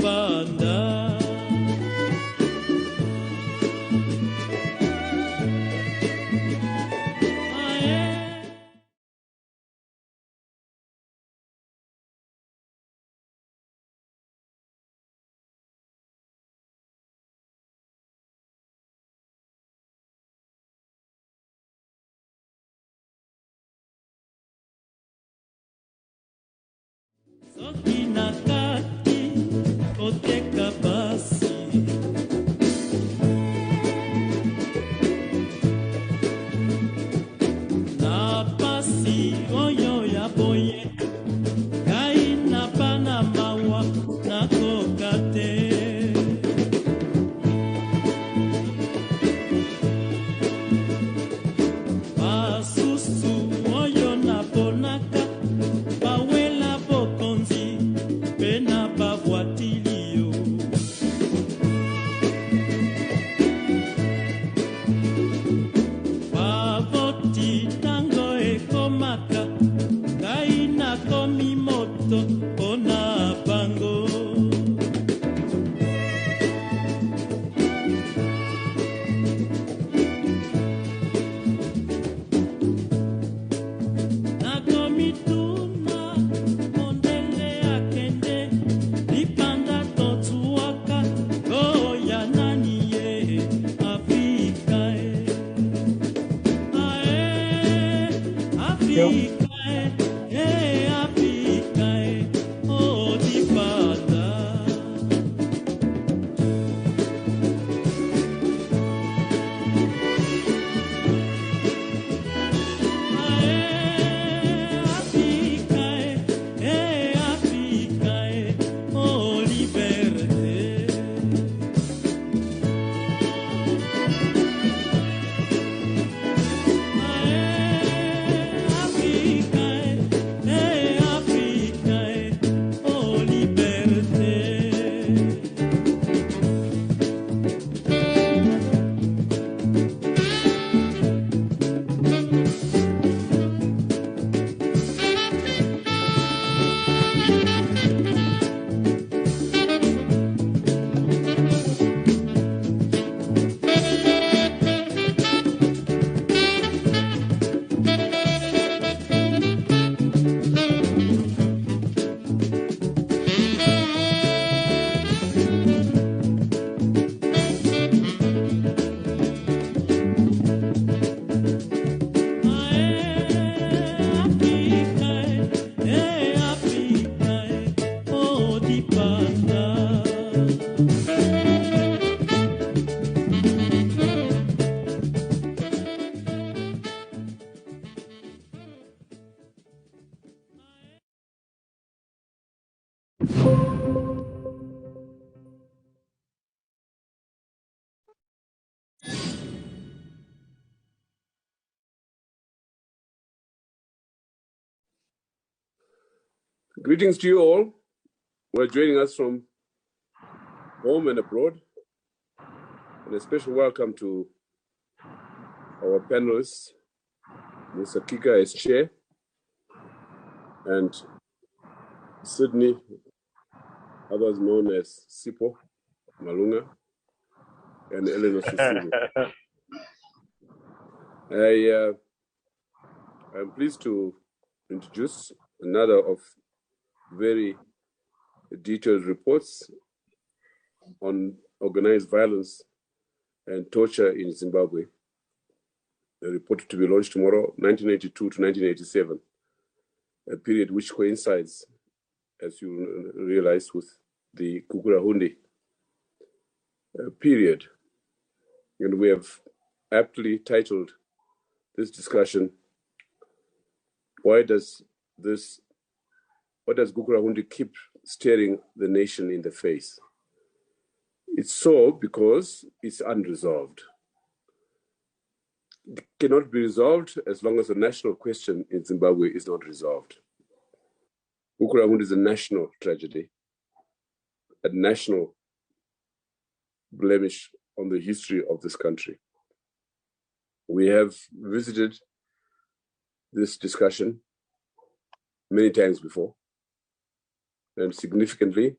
Founda. Soki na kati oteka basi na pasi oyo ya boye kai na bana mawa na kokate basusu oyo na bonaka bawela bokonzi pena bavwatilio bavoti tango ekomaka kai na komi moto pona bango nakomi tuna mondele akende lipanda totuaka oya nani ye Afrika Afrika Afrika oh dipanda Afrika Afrika oh liberté Africa, Africa, oh liberté. Greetings to you all who are joining us from home and abroad, and a special welcome to our panelists, Mr. Kika as chair, and Sydney, others known as Sipo Malunga, and Eleanor Susuru. I'm pleased to introduce another of very detailed reports on organized violence and torture in Zimbabwe, a report to be launched tomorrow, 1982 to 1987, a period which coincides, as you realize, with the Gukurahundi period. And we have aptly titled this discussion, what does Gukurahundi keep staring the nation in the face? It's so because it's unresolved. It cannot be resolved as long as the national question in Zimbabwe is not resolved. Gukurahundi is a national tragedy, a national blemish on the history of this country. We have visited this discussion many times before, and significantly,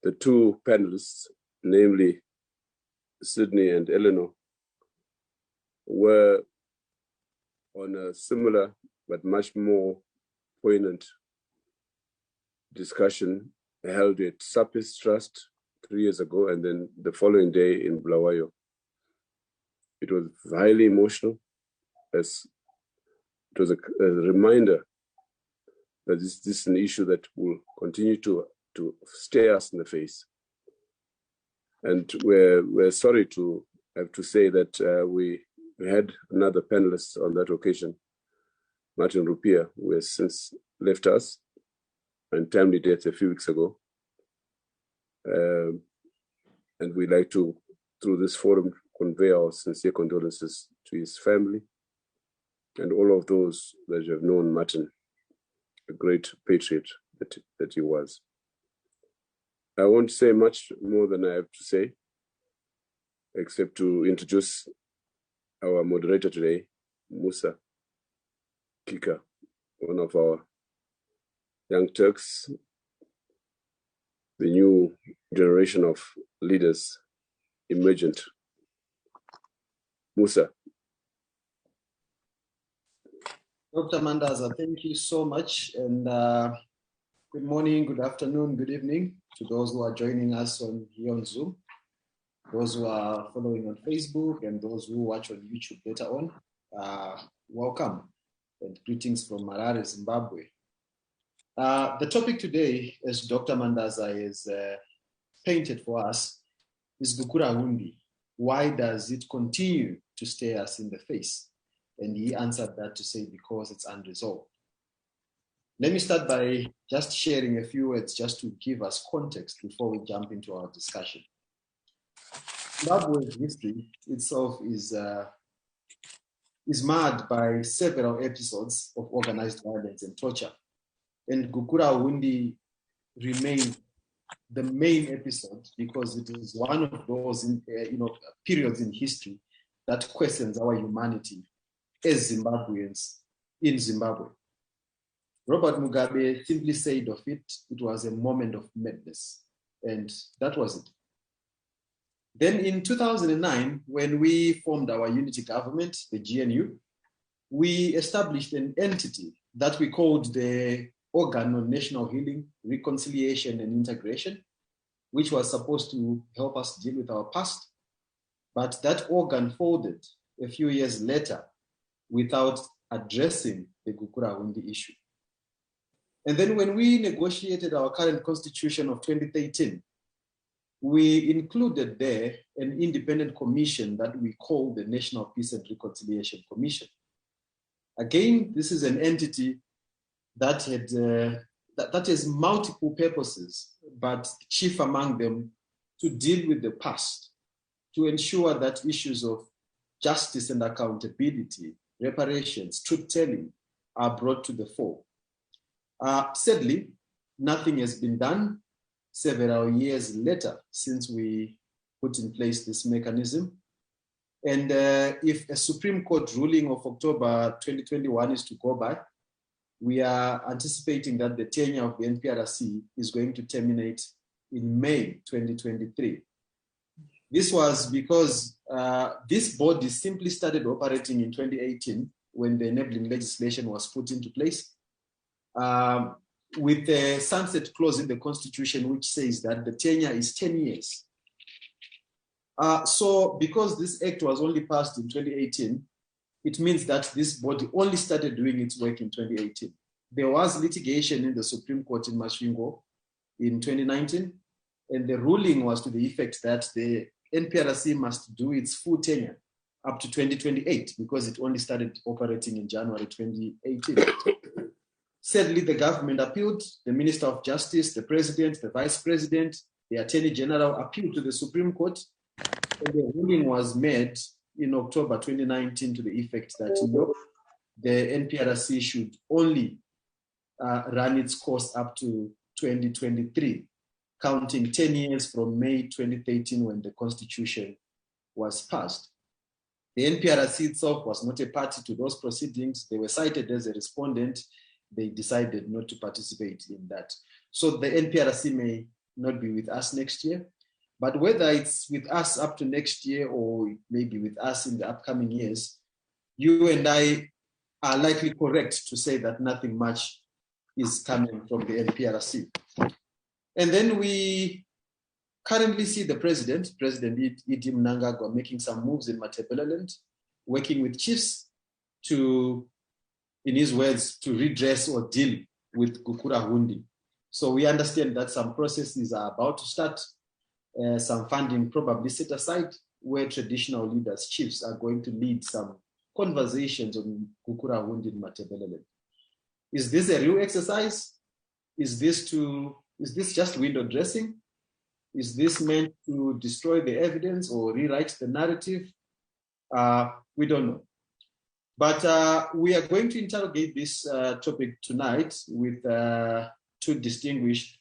the two panelists, namely Sydney and Eleanor, were on a similar but much more poignant discussion held at Sapis Trust 3 years ago, and then the following day in Bulawayo. It was highly emotional, as it was a reminder that this is an issue that will continue to stare us in the face. And we're sorry to have to say that we had another panelist on that occasion, Martin Rupia, who has since left us and timely death a few weeks ago. And we'd like to, through this forum, convey our sincere condolences to his family and all of those that have known Martin, a great patriot that he was. I won't say much more than I have to say, except to introduce our moderator today, Musa Kika, one of our young Turks, the new generation of leaders emergent. Musa. Dr. Mandaza, thank you so much. And good morning, good afternoon, good evening to those who are joining us here on Zoom, those who are following on Facebook, and those who watch on YouTube later on. Welcome and greetings from Harare, Zimbabwe. The topic today, as Dr. Mandaza has painted for us, is Gukurahundi. Why does it continue to stare us in the face? And he answered that to say, because it's unresolved. Let me start by just sharing a few words just to give us context before we jump into our discussion. Zimbabwe's history itself is marred by several episodes of organized violence and torture. And Gukurahundi remains the main episode because it is one of those periods in history that questions our humanity as Zimbabweans in Zimbabwe. Robert Mugabe simply said of it, it was a moment of madness, and that was it. Then in 2009, when we formed our unity government, the GNU, we established an entity that we called the Organ on National Healing, Reconciliation and Integration, which was supposed to help us deal with our past. But that organ folded a few years later without addressing the Gukurahundi issue. And then when we negotiated our current constitution of 2013, we included there an independent commission that we call the National Peace and Reconciliation Commission. Again, this is an entity that has multiple purposes, but chief among them to deal with the past, to ensure that issues of justice and accountability, reparations, truth-telling are brought to the fore. Sadly, nothing has been done several years later since we put in place this mechanism. And if a Supreme Court ruling of October 2021 is to go by, we are anticipating that the tenure of the NPRC is going to terminate in May 2023. This was because this body simply started operating in 2018 when the enabling legislation was put into place with a sunset clause in the Constitution which says that the tenure is 10 years. So because this act was only passed in 2018, it means that this body only started doing its work in 2018. There was litigation in the Supreme Court in Masvingo in 2019, and the ruling was to the effect that the NPRC must do its full tenure up to 2028 because it only started operating in January 2018. Sadly, the government appealed, the Minister of Justice, the President, the Vice President, the Attorney General appealed to the Supreme Court, and the ruling was made in October 2019 to the effect that the NPRC should only run its course up to 2023, counting 10 years from May 2013 when the Constitution was passed. The NPRC itself was not a party to those proceedings. They were cited as a respondent. They decided not to participate in that. So the NPRC not be with us next year. But whether it's with us up to next year or maybe with us in the upcoming years, you and I are likely correct to say that nothing much is coming from the NPRC. And then we currently see the President Idi Mnangagwa, making some moves in beleland, working with chiefs to, in his words, to redress or deal with Gukurahundi. So we understand that some processes are about to start, some funding probably set aside, where traditional leaders, chiefs, are going to lead some conversations on Gukurahundi and beleland. Is this a real exercise? Is this just window dressing? Is this meant to destroy the evidence or rewrite the narrative? We don't know. But we are going to interrogate this topic tonight with two distinguished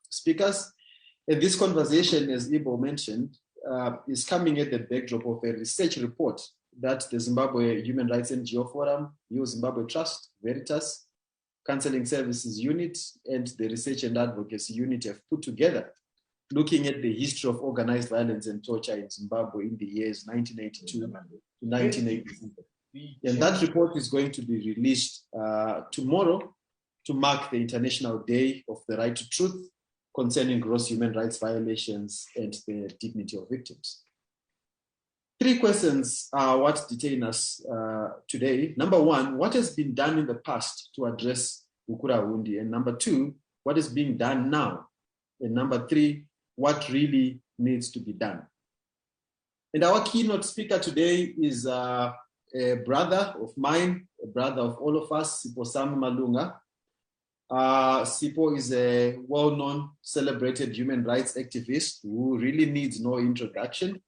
speakers. And this conversation, as Ibo mentioned, is coming at the backdrop of a research report that the Zimbabwe Human Rights NGO Forum, Zimbabwe Trust, Veritas, Counseling Services Unit, and the Research and Advocacy Unit have put together, looking at the history of organized violence and torture in Zimbabwe in the years 1982 to 1987. And that report is going to be released tomorrow to mark the International Day of the Right to Truth concerning gross human rights violations and the dignity of victims. Three questions are what detain us today. Number one, what has been done in the past to address Gukurahundi? And number two, what is being done now? And number three, what really needs to be done? And our keynote speaker today is a brother of mine, a brother of all of us, Sipho Sami Malunga. Sipho is a well-known, celebrated human rights activist who really needs no introduction,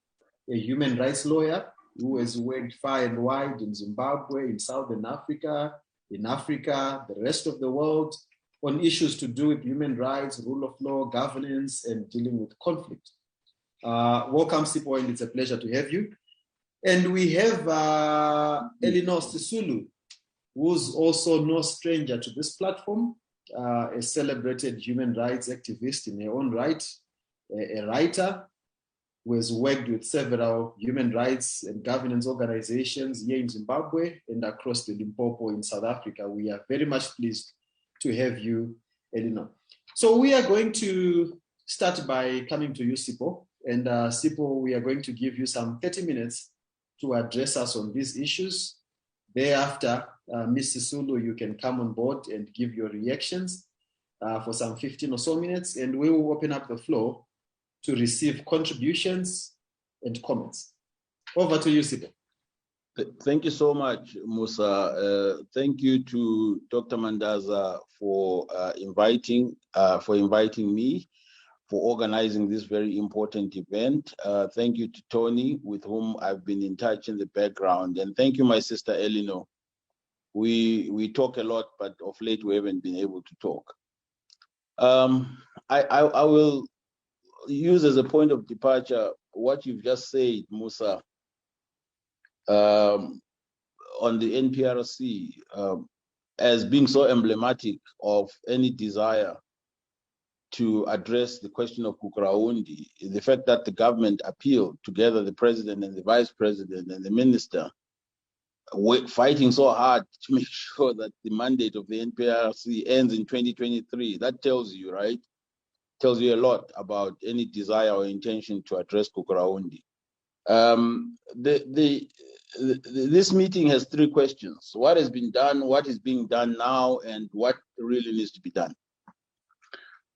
a human rights lawyer who has worked far and wide in Zimbabwe, in Southern Africa, in Africa, the rest of the world, on issues to do with human rights, rule of law, governance, and dealing with conflict. Welcome, Sipho, and it's a pleasure to have you. And we have Elinor Sisulu, who's also no stranger to this platform, a celebrated human rights activist in her own right, a writer who has worked with several human rights and governance organizations here in Zimbabwe and across the Limpopo in South Africa. We are very much pleased to have you, Elinor. So we are going to start by coming to you, Sipho. And Sipho, we are going to give you some 30 minutes to address us on these issues. Thereafter, Ms. Sisulu, you can come on board and give your reactions for some 15 or so minutes, and we will open up the floor to receive contributions and comments. Over to you, Sipho. Thank you so much, Musa. Thank you to Dr. Mandaza for inviting me, for organizing this very important event. Thank you to Tony, with whom I've been in touch in the background. And thank you, my sister Elinor. We talk a lot, but of late we haven't been able to talk. I will use as a point of departure what you've just said, Musa, on the NPRC as being so emblematic of any desire to address the question of Gukurahundi. The fact that the government appealed together, the president and the vice president and the minister, fighting so hard to make sure that the mandate of the NPRC ends in 2023. That tells you, right? Tells you a lot about any desire or intention to address Gukurahundi. This meeting has three questions: what has been done, what is being done now, and what really needs to be done.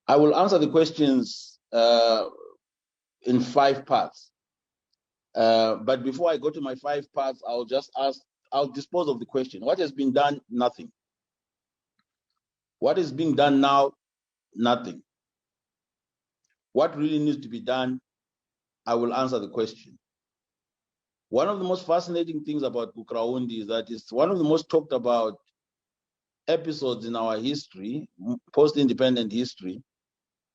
I will answer the questions in 5 parts. But before I go to my 5 parts, I'll dispose of the question. What has been done? Nothing. What is being done now? Nothing. What really needs to be done? I will answer the question. One of the most fascinating things about Gukurahundi is that it's one of the most talked about episodes in our history, post-independent history,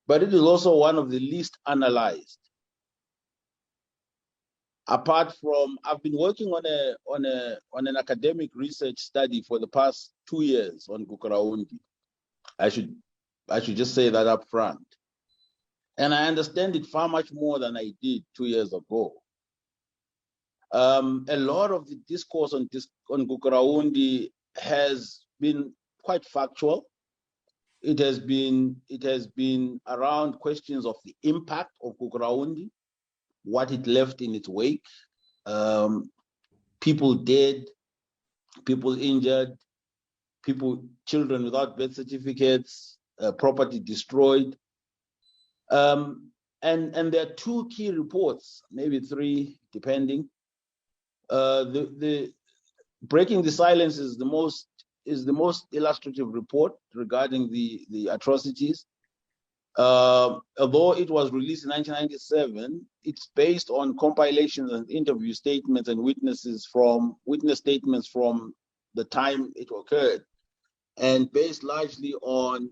but it is also one of the least analyzed. Apart from, I've been working on an academic research study for the past 2 years on Gukurahundi. I should just say that up front. And I understand it far much more than I did 2 years ago. A lot of the discourse on Gukurahundi has been quite factual. It has been around questions of the impact of Gukurahundi, what it left in its wake, people dead, people injured, children without birth certificates, property destroyed. And there are 2 key reports, maybe 3, depending. The Breaking the Silence is the most illustrative report regarding the atrocities. Although it was released in 1997, it's based on compilations and interview statements and witness statements from the time it occurred, and based largely on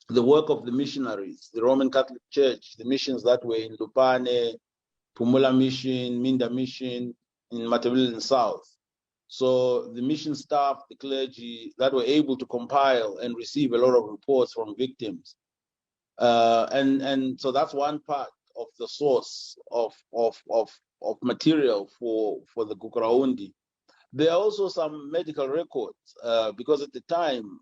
the work of the missionaries, the Roman Catholic Church, the missions that were in Lupane, Pumula Mission, Minda Mission, in Matabeleland South. So the mission staff, the clergy that were able to compile and receive a lot of reports from victims. And so that's one part of the source of material for the Gukurahundi. There are also some medical records, because at the time,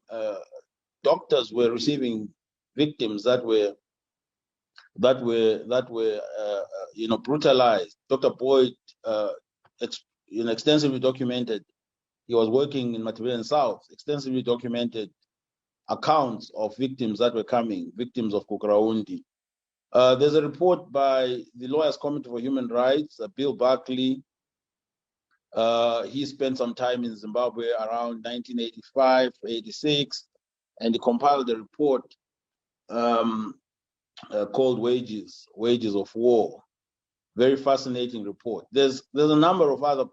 doctors were receiving victims that were brutalized. Dr. Boyd, extensively documented. He was working in Matabeleland South. Extensively documented accounts of victims that were coming, victims of Gukurahundi. There's a report by the Lawyers Committee for Human Rights, Bill Buckley. He spent some time in Zimbabwe around 1985, 86, and he compiled a report called Wages of War. Very fascinating report. There's a number of other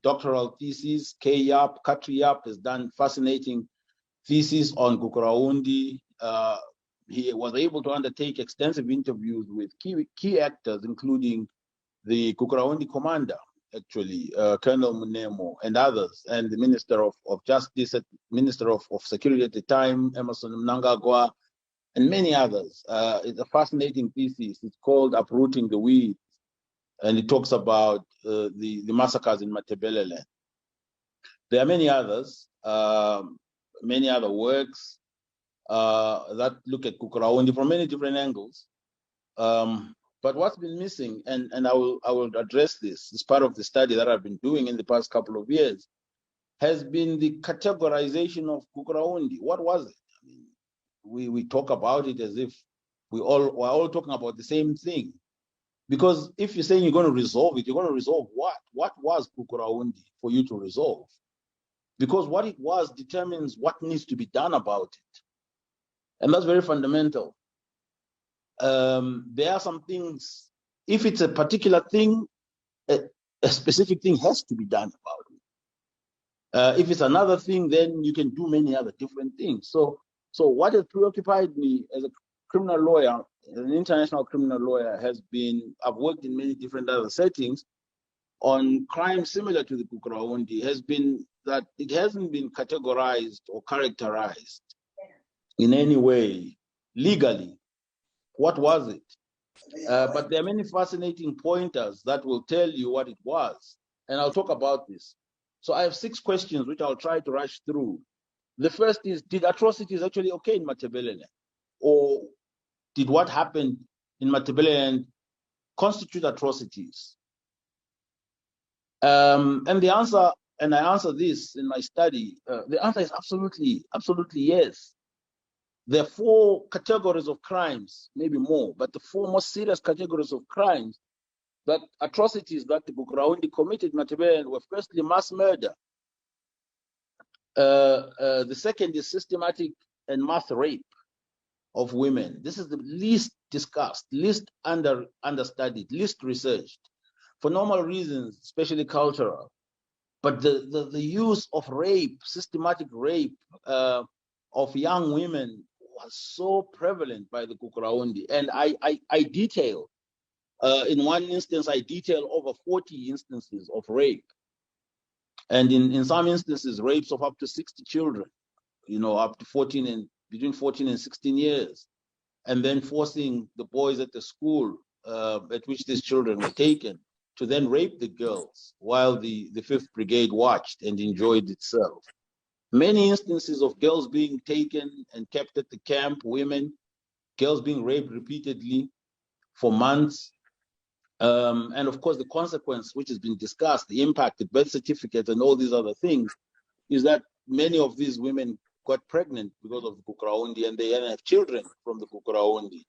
doctoral theses. Katri Yap has done fascinating thesis on Gukurahundi. He was able to undertake extensive interviews with key actors, including the Gukurahundi commander, actually, Colonel Munemo, and others, and the Minister of Justice, Minister of Security at the time, Emerson Mnangagwa, and many others. It's a fascinating thesis. It's called Uprooting the Weeds, and it talks about the massacres in Matabeleland. There are many others, many other works that look at Gukurahundi from many different angles. But what's been missing, and I will address this as part of the study that I've been doing in the past couple of years, has been the categorization of Gukurahundi. What was it? I mean, we talk about it as if we're all talking about the same thing. Because if you're saying you're going to resolve it, you're going to resolve what? What was Gukurahundi for you to resolve? Because what it was determines what needs to be done about it. And that's very fundamental. There are some things, if it's a particular thing, a specific thing has to be done about it. If it's another thing, then you can do many other different things. So what has preoccupied me as a criminal lawyer, an international criminal lawyer, has been, I've worked in many different other settings on crimes similar to the Gukurahundi, has been that it hasn't been categorized or characterized in any way legally. What was it? But there are many fascinating pointers that will tell you what it was. And I'll talk about this. So I have 6 questions, which I'll try to rush through. The first is, did atrocities actually occur in Matabeleland? Or did what happened in Matabeleland constitute atrocities? And the answer, and I answer this in my study, the answer is absolutely yes. There are 4 categories of crimes, maybe more, but the 4 most serious categories of crimes, that atrocities that the Gukurahundi committed in Matabeleland were firstly mass murder. The second is systematic and mass rape of women. This is the least discussed, least understudied, least researched, for normal reasons, especially cultural. But the use of rape, systematic rape of young women was so prevalent by the Gukurahundi. And I detail, in one instance, I detail over 40 instances of rape. And in some instances, rapes of up to 60 children, up to between 14 and 16 years. and then forcing the boys at the school at which these children were taken to then rape the girls while the 5th Brigade watched and enjoyed itself. Many instances of girls being taken and kept at the camp, girls being raped repeatedly for months. And of course, the consequence, which has been discussed, the impact, the birth certificate, and all these other things, is that many of these women got pregnant because of the Gukurahundi, and they then have children from the Gukurahundi.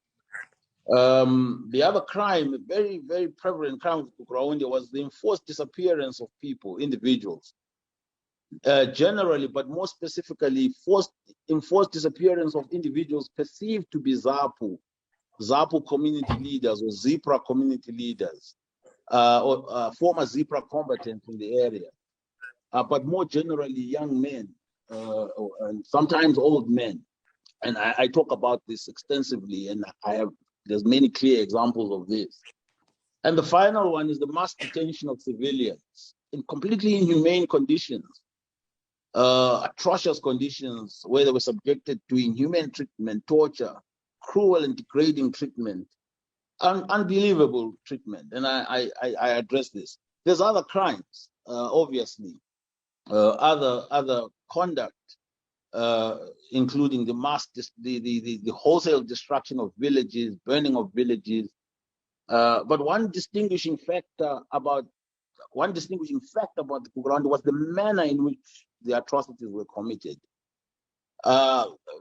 The other crime, a very, very prevalent crime of Gukurahundi, was the enforced disappearance of people, individuals. Generally, but more specifically, enforced disappearance of individuals perceived to be ZAPU community leaders or ZIPRA community leaders, or former ZIPRA combatants in the area, but more generally young men, and sometimes old men. And I talk about this extensively, and there's many clear examples of this. And the final one is the mass detention of civilians in completely inhumane conditions, atrocious conditions where they were subjected to inhuman treatment, torture, cruel and degrading treatment, unbelievable treatment. And I address this. There's other crimes, obviously, other conduct, including the wholesale destruction of villages, burning of villages. But one distinguishing factor about the Gukurahundi was the manner in which the atrocities were committed.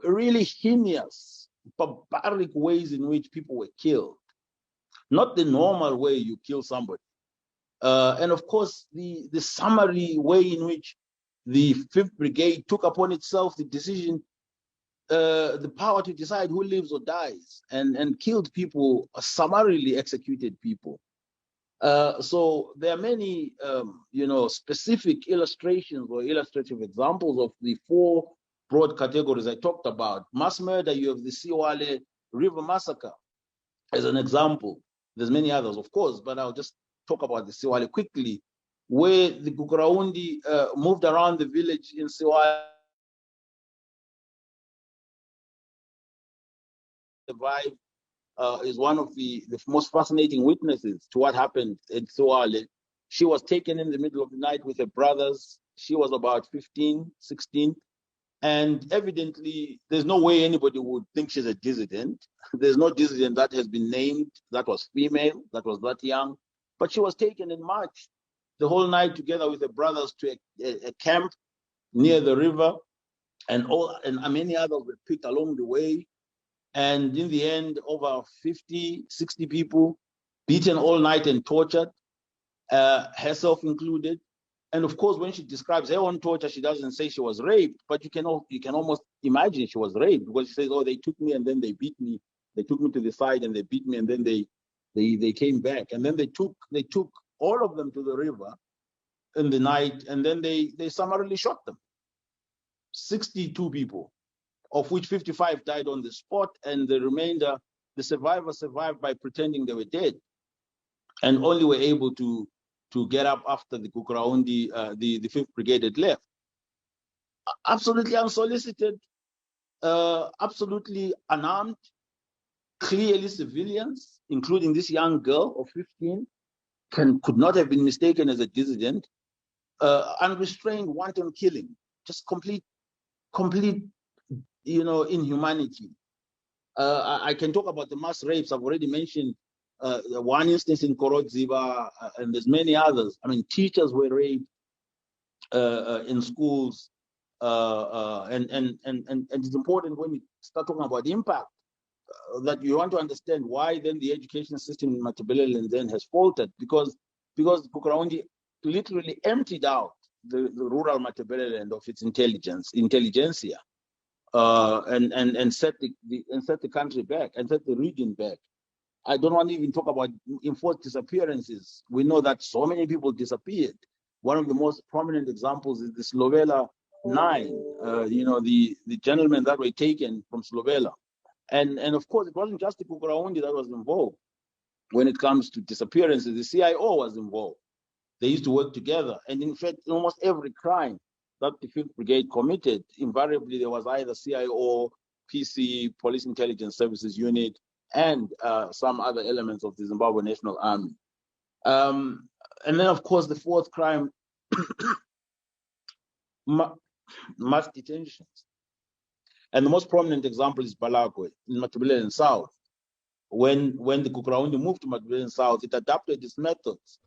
Really heinous, barbaric ways in which people were killed. Not the normal way you kill somebody. And of course, the summary way in which the 5th Brigade took upon itself the decision, the power to decide who lives or dies, and killed people, summarily executed people. So there are many, specific illustrations or illustrative examples of the 4 broad categories I talked about. Mass murder, you have the Siwale River Massacre as an example. There's many others, of course, but I'll just talk about the Siwale quickly, where the Gukurahundi moved around the village in Siwale. Survived is one of the most fascinating witnesses to what happened in Siwale. She was taken in the middle of the night with her brothers. She was about 15, 16. And evidently, there's no way anybody would think she's a dissident. There's no dissident that has been named that was female, that was that young. But she was taken and marched the whole night together with her brothers to a camp near the river. And many others were picked along the way. And in the end, over 50, 60 people beaten all night and tortured, herself included. And of course, when she describes her own torture, she doesn't say she was raped, but you can almost imagine she was raped, because she says, "Oh, they took me and then they beat me. They took me to the side and they beat me, and then they came back, and then they took all of them to the river in the night, and then they summarily shot them. 62 people, of which 55 died on the spot, and the remainder, the survivors, survived by pretending they were dead, and only were able to get up after the Gukurahundi, the 5th Brigade had left. Absolutely unsolicited, absolutely unarmed, clearly civilians, including this young girl of 15, could not have been mistaken as a dissident. Unrestrained wanton killing, just complete inhumanity. I can talk about the mass rapes. I've already mentioned one instance in Korodziva, and there's many others. I mean, teachers were raped in schools, and it's important when you start talking about the impact that you want to understand why then the education system in Beleland then has faltered, because Gukurahundi literally emptied out the rural Beleland of its intelligentsia, and set the country back and set the region back. I don't want to even talk about enforced disappearances. We know that so many people disappeared. One of the most prominent examples is the Slovela 9, the gentlemen that were taken from Slovela. And of course, it wasn't just the Gukurahundi that was involved. When it comes to disappearances, the CIO was involved. They used to work together. And in fact, in almost every crime that the 5th Brigade committed, invariably there was either CIO PC, Police Intelligence Services Unit, and some other elements of the Zimbabwe National Army. And then, of course, the fourth crime, mass detentions. And the most prominent example is Balagwe in Beleland South. When the Gukurahundi moved to Beleland South, it adapted its methods.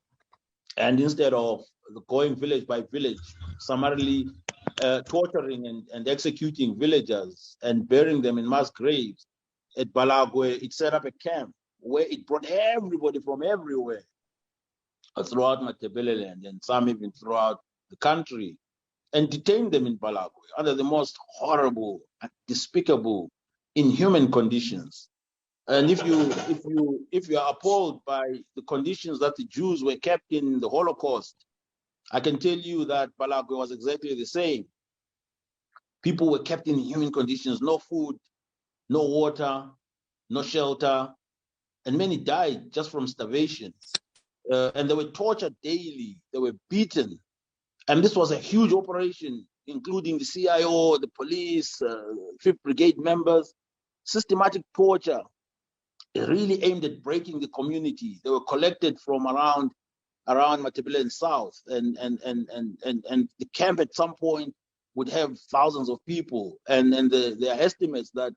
And instead of going village by village, summarily torturing and executing villagers and burying them in mass graves, at Balagwe, it set up a camp where it brought everybody from everywhere throughout Beleland and some even throughout the country, and detained them in Balagwe under the most horrible, despicable, inhuman conditions. And if you are appalled by the conditions that the Jews were kept in the Holocaust, I can tell you that Balagwe was exactly the same. People were kept in inhuman conditions, no food, no water, no shelter, and many died just from starvation. And they were tortured daily, they were beaten. And this was a huge operation, including the CIO, the police, 5th Brigade members, systematic torture. It really aimed at breaking the community. They were collected from around Beleland South, and the camp at some point would have thousands of people. And there are estimates that,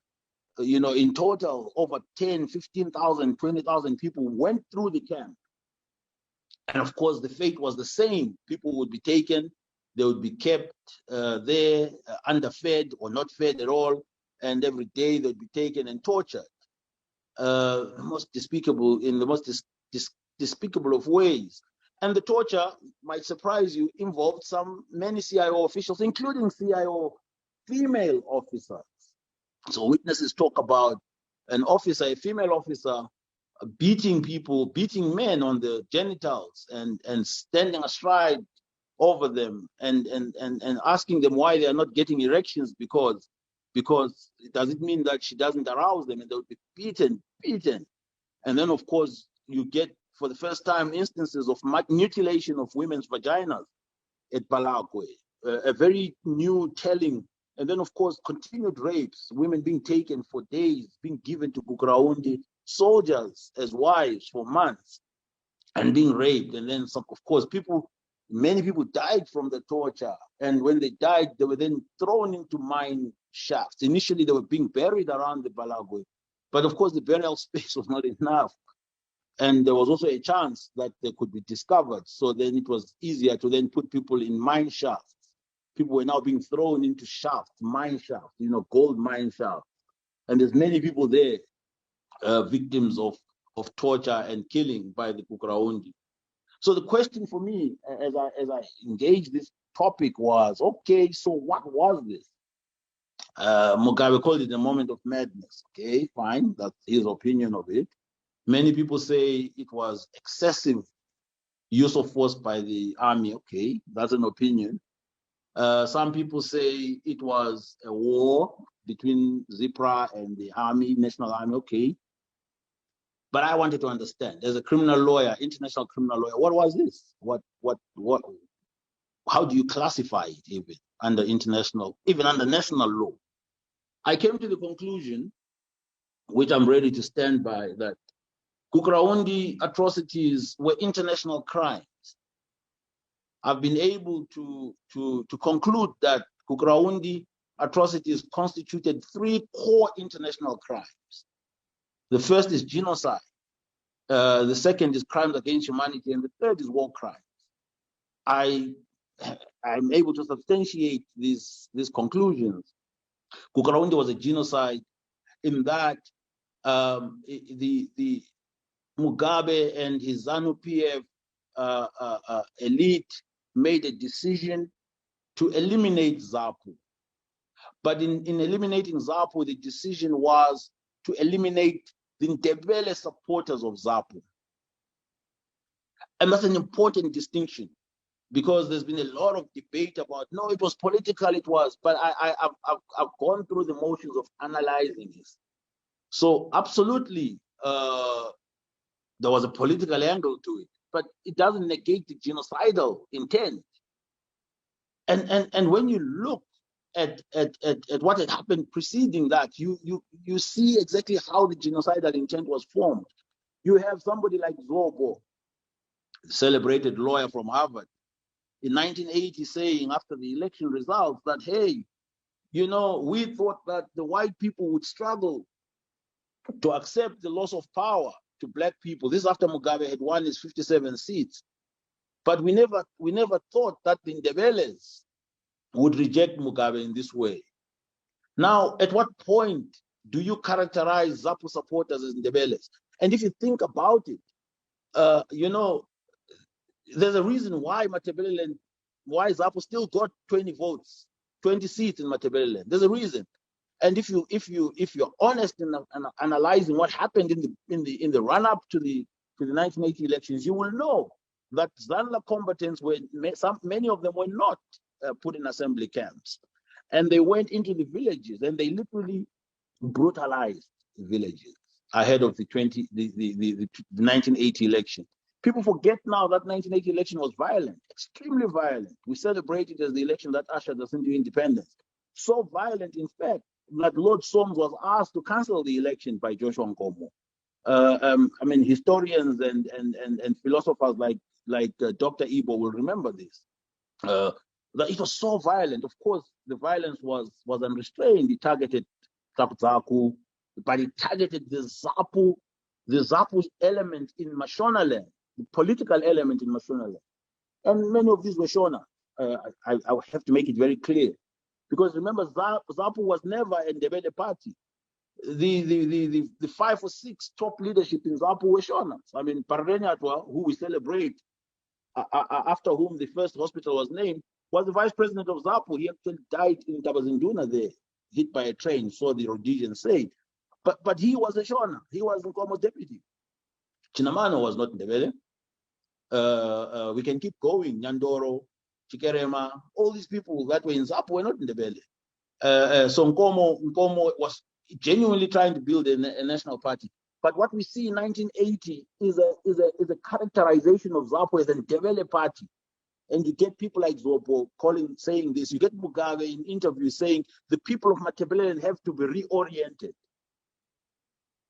in total, over 10, 15,000, 20,000 people went through the camp. And of course, the fate was the same. People would be taken, they would be kept there, underfed or not fed at all, and every day they'd be taken and tortured. The most despicable of ways. And the torture, might surprise you, involved many CIO officials, including CIO female officers. So witnesses talk about a female officer, beating men on the genitals and standing astride over them and asking them why they are not getting erections, because does it mean that she doesn't arouse them, and they would be beaten. And then, of course, you get, for the first time, instances of mutilation of women's vaginas at Balagwe, a very new telling. And then, of course, continued rapes, women being taken for days, being given to Gukurahundi soldiers as wives for months, and being raped. And then, of course, many people died from the torture. And when they died, they were then thrown into mine shafts. Initially, they were being buried around the Balagwe. But of course, the burial space was not enough. And there was also a chance that they could be discovered. So then it was easier to then put people in mine shafts. People were now being thrown into shafts, mine shafts, gold mine shafts. And there's many people there, victims of torture and killing by the Gukurahundi. So the question for me, as I engaged this topic, was, okay, so what was this? Mugabe called it a moment of madness. Okay, fine, that's his opinion of it. Many people say it was excessive use of force by the army. Okay, that's an opinion. Some people say it was a war between ZIPRA and the army, National Army. Okay. But I wanted to understand, as a criminal lawyer, international criminal lawyer, what was this? How do you classify it even under international, even under national law? I came to the conclusion, which I'm ready to stand by, that Gukurahundi atrocities were international crimes. I've been able to conclude that Gukurahundi atrocities constituted 3 core international crimes. The first is genocide. The second is crimes against humanity, and the third is war crimes. I'm able to substantiate these conclusions. Gukurahundi was a genocide in that the Mugabe and his ZANU-PF elite made a decision to eliminate ZAPU. But in eliminating ZAPU, the decision was to eliminate the Ndebele supporters of ZAPU. And that's an important distinction, because there's been a lot of debate about, no, it was political, it was, but I've gone through the motions of analyzing this. So absolutely, there was a political angle to it, but it doesn't negate the genocidal intent. And when you look what had happened preceding that, you see exactly how the genocidal intent was formed. You have somebody like Zobo, celebrated lawyer from Harvard, in 1980 saying after the election results that, hey, you know, we thought that the white people would struggle to accept the loss of power to black people. This is after Mugabe had won his 57 seats. But we never thought that the Ndebeles would reject Mugabe in this way. Now, at what point do you characterize ZAPU supporters as Ndebeles? And if you think about it, you know, there's a reason why why ZAPU still got 20 votes, 20 seats in Matabeleland. There's a reason. And if you're honest in analyzing what happened in the run-up to the 1980 elections, you will know that Zanla combatants many of them were not put in assembly camps, and they went into the villages and they literally brutalized the villages ahead of the 1980 election. People forget now that 1980 election was violent, extremely violent. We celebrate it as the election that ushered us into independence. So violent, in fact, that Lord Soames was asked to cancel the election by Joshua Nkomo. I mean, historians and philosophers like Dr. Ibo will remember this. That it was so violent. Of course, the violence was unrestrained. It targeted Zapu, but it targeted the Zapu element in Mashonaland, the political element in Mashonaland. And many of these were Shona. I have to make it very clear. Because remember, Zapu was never a Ndebele party. The 5 or 6 top leadership in Zapu were Shona. I mean, Parrenyatwa, who we celebrate, after whom the first hospital was named, was the vice president of Zapu. He actually died in Tabazinduna there, hit by a train, so the Rhodesians say. But he was a Shona. He was Nkomo's deputy. Chinamano was not Ndebele. We can keep going. Nyandoro, Chikerema, all these people that were in Zapu were not Ndebele. So Nkomo was genuinely trying to build a national party. But what we see in 1980 is a characterization of Zapu as a Ndebele party. And you get people like Zobo saying this. You get Mugabe in interviews saying the people of Matabeleland have to be reoriented.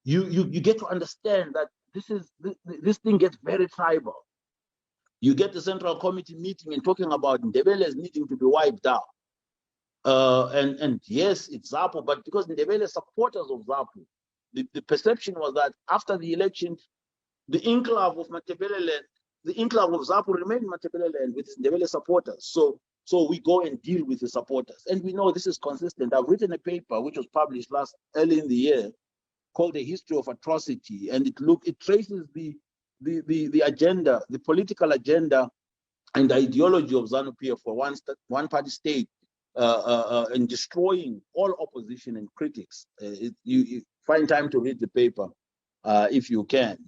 You get to understand that this thing gets very tribal. You get the Central Committee meeting and talking about Ndebele's needing to be wiped out. And yes, it's Zapu, but because Ndebele supporters of Zapu, the perception was that after the election, the enclave of Matabeleland, the enclave of Zapu remained Matabeleland with Ndebele supporters. So we go and deal with the supporters. And we know this is consistent. I've written a paper which was published early in the year called The History of Atrocity. And it traces the agenda, the political agenda and the ideology of ZANU-PF for one party state and destroying all opposition and critics. You find time to read the paper if you can.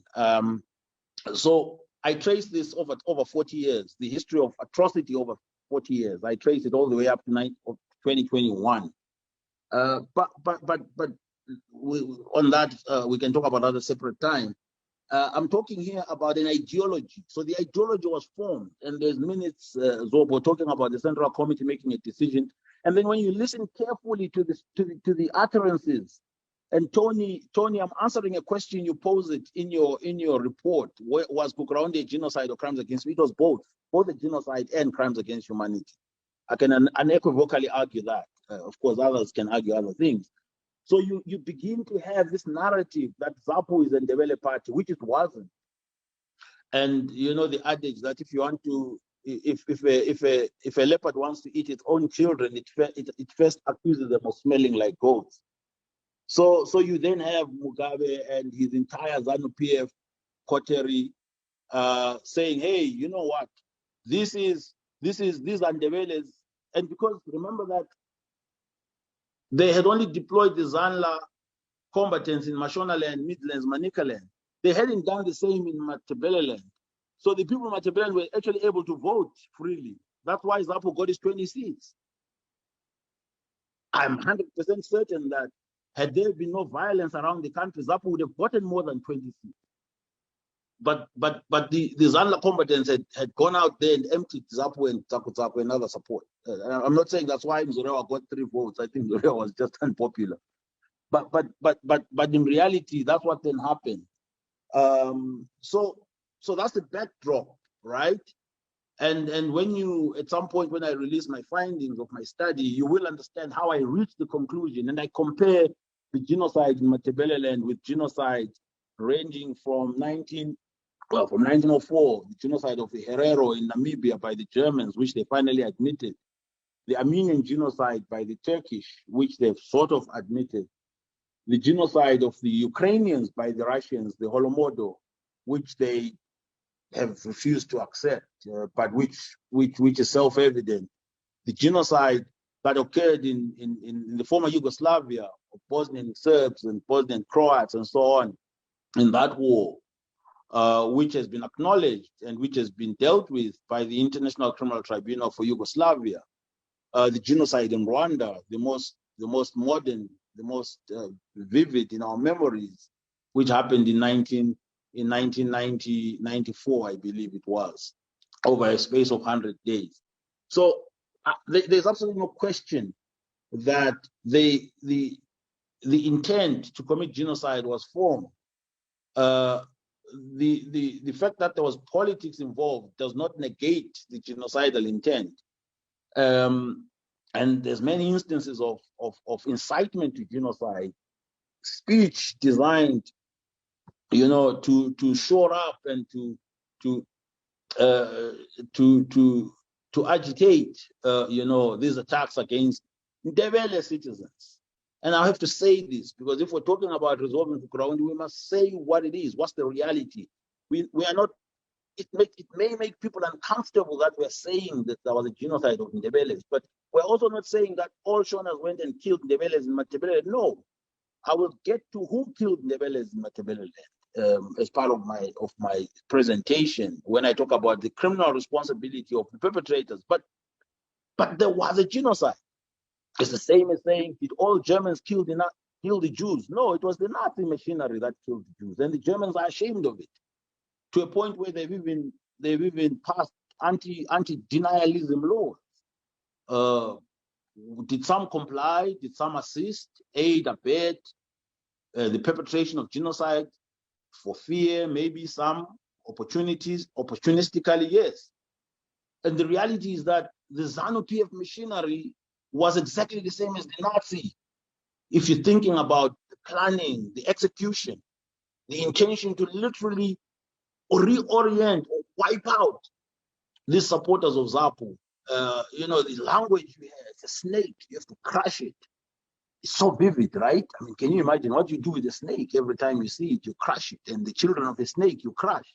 So I traced this over 40 years, the history of atrocity over 40 years. I traced it all the way up to 2021. But on that, we can talk about at a separate time. I'm talking here about an ideology. So the ideology was formed, and there's minutes, Zobo, talking about the Central Committee making a decision. And then when you listen carefully to the utterances, and Tony, I'm answering a question you posed in your report. Was Gukurahundi a genocide or crimes against humanity? It was both a genocide and crimes against humanity. I can unequivocally argue that. Of course, others can argue other things. So you begin to have this narrative that Zapu is a Ndebele party, which it wasn't. And you know the adage that if you want to, if a leopard wants to eat its own children, it first accuses them of smelling like goats. So you then have Mugabe and his entire ZANU-PF coterie saying, hey, you know what? These are Ndebeles. And because remember that they had only deployed the Zanla combatants in Mashonaland, Midlands, Manicaland. They hadn't done the same in Matabeleland. So the people in Matabeleland were actually able to vote freely. That's why Zapu got his 20 seats. I'm 100% certain that had there been no violence around the country, Zapu would have gotten more than 20 seats. the Zanla combatants had gone out there and emptied Zapu and Taku and other support. I'm not saying that's why Mzorewa got 3 votes. I think Mzorewa was just unpopular. But in reality, that's what then happened. So that's the backdrop, right? And when you, at some point when I release my findings of my study, you will understand how I reached the conclusion. And I compare the genocide in Beleland with genocide ranging from 1904, the genocide of the Herero in Namibia by the Germans, which they finally admitted, the Armenian genocide by the Turkish, which they've sort of admitted, the genocide of the Ukrainians by the Russians, the Holodomor, which they have refused to accept, but which is self-evident. The genocide that occurred in the former Yugoslavia of Bosnian Serbs and Bosnian Croats and so on in that war, which has been acknowledged and which has been dealt with by the International Criminal Tribunal for Yugoslavia. The genocide in Rwanda, the most modern, the most vivid in our memories, which happened in 1994, I believe it was, over a space of 100 days. So there's absolutely no question that the intent to commit genocide was formed. The fact that there was politics involved does not negate the genocidal intent. And there's many instances of incitement to genocide, speech designed, to shore up and to agitate, these attacks against Ndebele citizens. And I have to say this because if we're talking about resolving Gukurahundi, we must say what it is. What's the reality? We are not. It may make people uncomfortable that we're saying that there was a genocide of Ndebeles, but we're also not saying that all Shonas went and killed Ndebeles in Matebele. No, I will get to who killed Ndebeles in Matebele as part of my presentation when I talk about the criminal responsibility of the perpetrators. But there was a genocide. It's the same as saying, did all Germans kill the Jews? No, it was the Nazi machinery that killed the Jews, and the Germans are ashamed of it, to a point where they've even passed anti-denialism laws. Did some comply? Did some assist, aid, abet the perpetration of genocide for fear? Maybe some opportunistically, yes. And the reality is that the ZANU-PF machinery was exactly the same as the Nazi. If you're thinking about the planning, the execution, the intention to literally reorient or wipe out these supporters of ZAPU. The language we have, it's a snake, you have to crush it. It's so vivid, right? I mean, can you imagine what you do with a snake? Every time you see it, you crush it. And the children of the snake, you crush.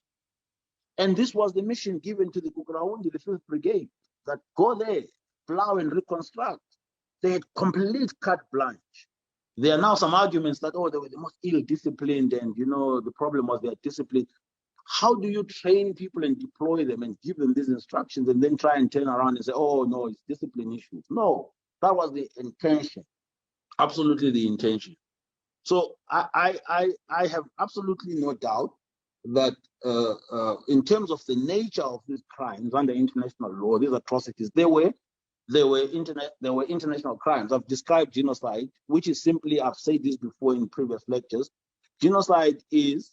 And this was the mission given to the Gukurahundi, the 5th Brigade, that go there, plow and reconstruct. They had complete carte blanche. There are now some arguments that, they were the most ill-disciplined and, the problem was their discipline. How do you train people and deploy them and give them these instructions and then try and turn around and say, oh, no, it's discipline issues? No, that was the intention, absolutely the intention. So I have absolutely no doubt that in terms of the nature of these crimes under international law, these atrocities, they were international crimes. I've described genocide, which is simply, I've said this before in previous lectures, genocide is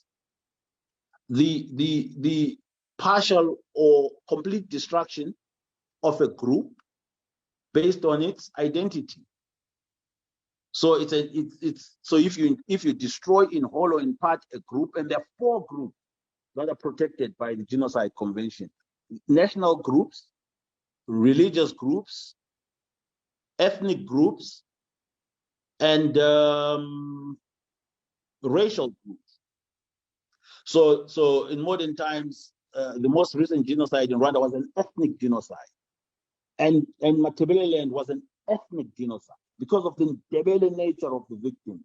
the partial or complete destruction of a group based on its identity. So so if you destroy in whole or in part a group, and there are 4 groups that are protected by the Genocide Convention: national groups, religious groups, ethnic groups, and racial groups. So in modern times, the most recent genocide in Rwanda was an ethnic genocide, and Matebeleland was an ethnic genocide because of the Ndebele nature of the victims.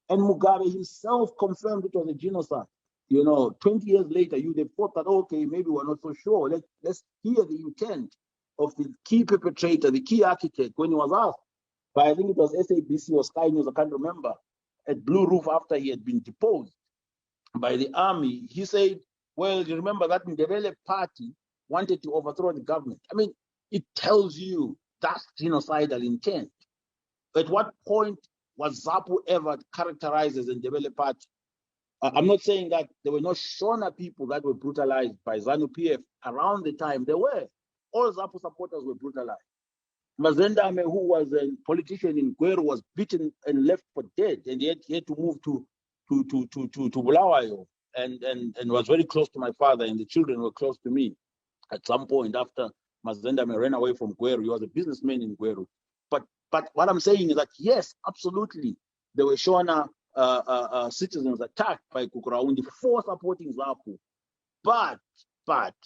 And Mugabe himself confirmed it was a genocide. 20 years later, you'd have thought that, okay, maybe we're not so sure. Let's hear the intent of the key perpetrator, the key architect, when he was asked by, I think it was SABC or Sky News, I can't remember, at Blue Roof after he had been deposed by the army. He said, well, you remember that Ndebele party wanted to overthrow the government. I mean, it tells you that's genocidal intent. At what point was ZAPU ever characterized as a Ndebele party? I'm not saying that there were no Shona people that were brutalized by ZANU-PF around the time. There were. All ZAPU supporters were brutalized. Mazendame, who was a politician in Gweru, was beaten and left for dead, and he had to move to Bulawayo, and was very close to my father, and the children were close to me. At some point after Mazendame ran away from Gweru, he was a businessman in Gweru. But what I'm saying is that yes, absolutely, there were Shona citizens attacked by Gukurahundi for supporting ZAPU, but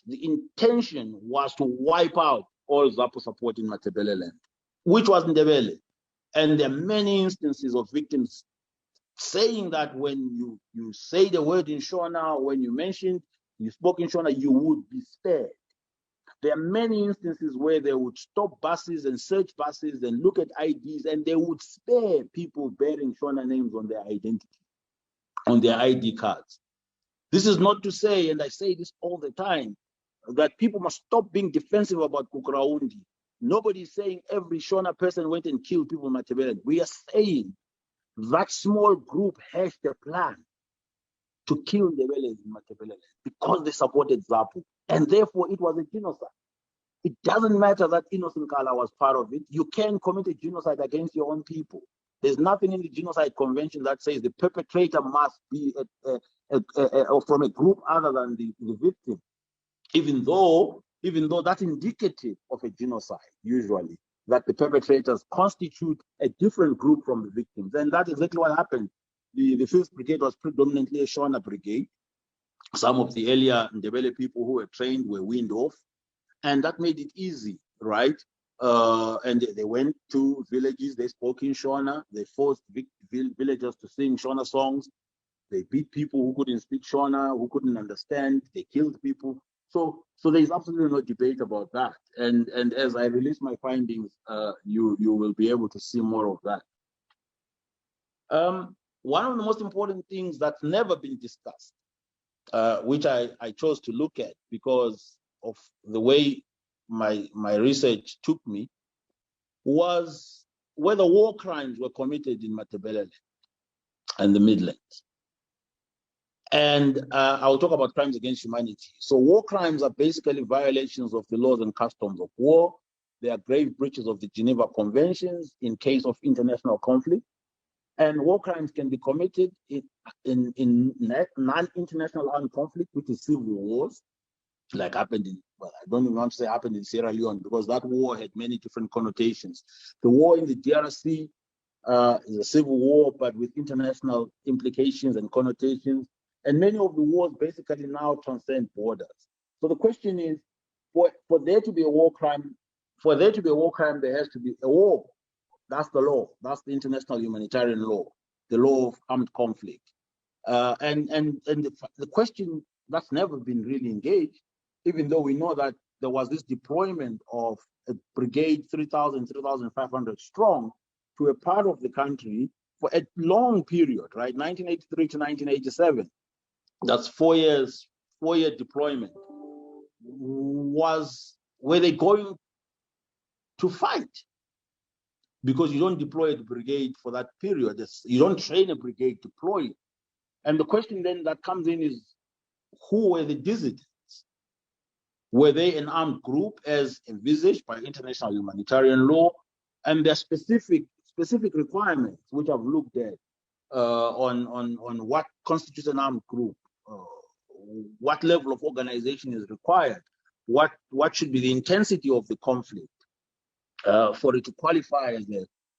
the intention was to wipe out all ZAPU support in beleland, which was Ndebele. And there are many instances of victims saying that when you say the word in Shona, when you spoke in Shona, you would be spared. There are many instances where they would stop buses and search buses and look at IDs, and they would spare people bearing Shona names on their identity, on their ID cards. This is not to say, and I say this all the time, that people must stop being defensive about Gukurahundi. Nobody is saying every Shona person went and killed people in Matebeleland. We are saying that small group hatched a plan to kill the Ndebele in Matebeleland because they supported ZAPU, and therefore it was a genocide. It doesn't matter that Innocent Kala was part of it. You can commit a genocide against your own people. There's nothing in the Genocide Convention that says the perpetrator must be from a group other than the victim, even though that's indicative of a genocide, usually, that the perpetrators constitute a different group from the victims. And that's exactly what happened. The 5th Brigade was predominantly a Shona brigade. Some of the earlier Ndebele people who were trained were weaned off, and that made it easy, right? And they went to villages, they spoke in Shona, they forced villagers to sing Shona songs, they beat people who couldn't speak Shona, who couldn't understand, they killed people. So there's absolutely no debate about that. And as I release my findings, you will be able to see more of that. One of the most important things that's never been discussed, which I chose to look at because of the way my research took me, was whether war crimes were committed in Matebeleland and the Midlands. And I'll talk about crimes against humanity. So war crimes are basically violations of the laws and customs of war. They are grave breaches of the Geneva Conventions in case of international conflict. And war crimes can be committed in non-international armed conflict, which is civil wars, like happened in, well, I don't even want to say happened in Sierra Leone, because that war had many different connotations. The war in the DRC is a civil war, but with international implications and connotations. And many of the wars basically now transcend borders. So the question is, for there to be a war crime, there has to be a war. That's the law. That's the international humanitarian law, the law of armed conflict. And the question that's never been really engaged, even though we know that there was this deployment of a brigade 3,000, 3,500 strong to a part of the country for a long period, right? 1983 to 1987. That's 4 years, 4-year deployment. Were they going to fight? Because you don't deploy a brigade for that period. You don't train a brigade, deploy it. And the question then that comes in is, who were the dissidents? Were they an armed group as envisaged by international humanitarian law? And there are specific requirements which I've looked at on what constitutes an armed group, what level of organization is required, what should be the intensity of the conflict for it to qualify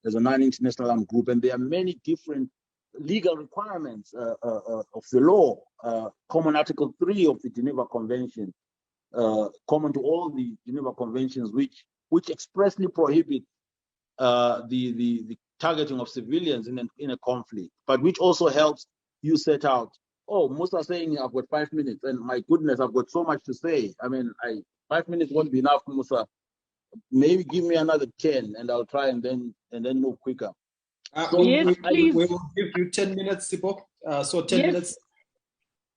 as a non-international armed group. And there are many different legal requirements of the law, common Article 3 of the Geneva Convention, common to all the Geneva Conventions, which expressly prohibit the targeting of civilians in a conflict, but which also helps you set out, oh, Musa saying I've got 5 minutes, and my goodness, I've got so much to say. I mean, 5 minutes won't be enough, Musa. Maybe give me another 10 and I'll try and then move quicker. We will give you 10 minutes, Sipho. So 10 minutes.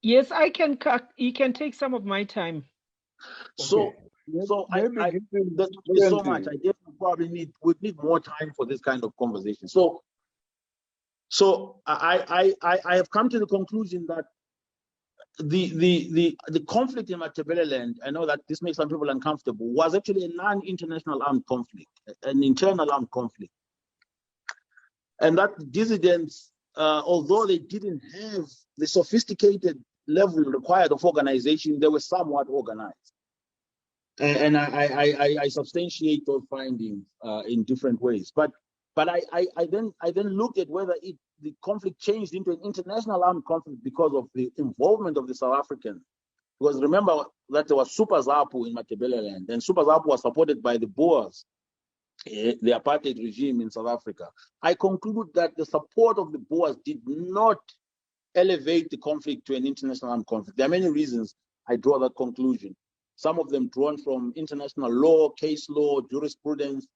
Yes, I can cut. You can take some of my time. So, Okay. so Maybe I give him thank you so 20. much. I guess we need more time for this kind of conversation. So I have come to the conclusion that the conflict in Beleland, I know that this makes some people uncomfortable, was actually a non-international armed conflict, an internal armed conflict. And that dissidents, although they didn't have the sophisticated level required of organization, they were somewhat organized. And I substantiate those findings in different ways. But I then looked at whether the conflict changed into an international armed conflict because of the involvement of the South Africans. Because remember that there was Super ZAPU in Beleland, and Super ZAPU was supported by the Boers, the apartheid regime in South Africa. I concluded that the support of the Boers did not elevate the conflict to an international armed conflict. There are many reasons I draw that conclusion. Some of them drawn from international law, case law, jurisprudence,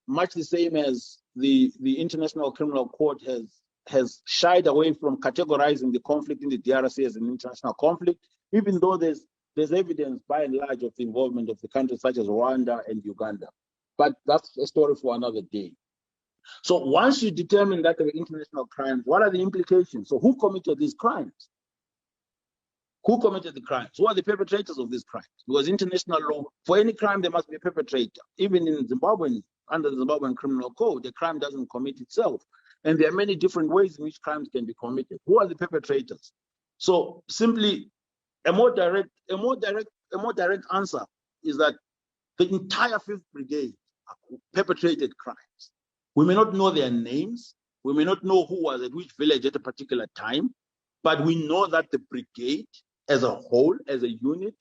much the same as the International Criminal Court has shied away from categorizing the conflict in the DRC as an international conflict, even though there's evidence by and large of the involvement of the countries such as Rwanda and Uganda. But that's a story for another day. So once you determine that there were international crimes, what are the implications? So who committed these crimes? Who committed the crimes? Who are the perpetrators of these crimes? Because international law, for any crime, there must be a perpetrator. Even in Zimbabwe, under the Zimbabwean Criminal Code, the crime doesn't commit itself. And there are many different ways in which crimes can be committed. Who are the perpetrators? So simply, a more direct answer is that the entire 5th Brigade perpetrated crimes. We may not know their names. We may not know who was at which village at a particular time, but we know that the brigade as a whole, as a unit,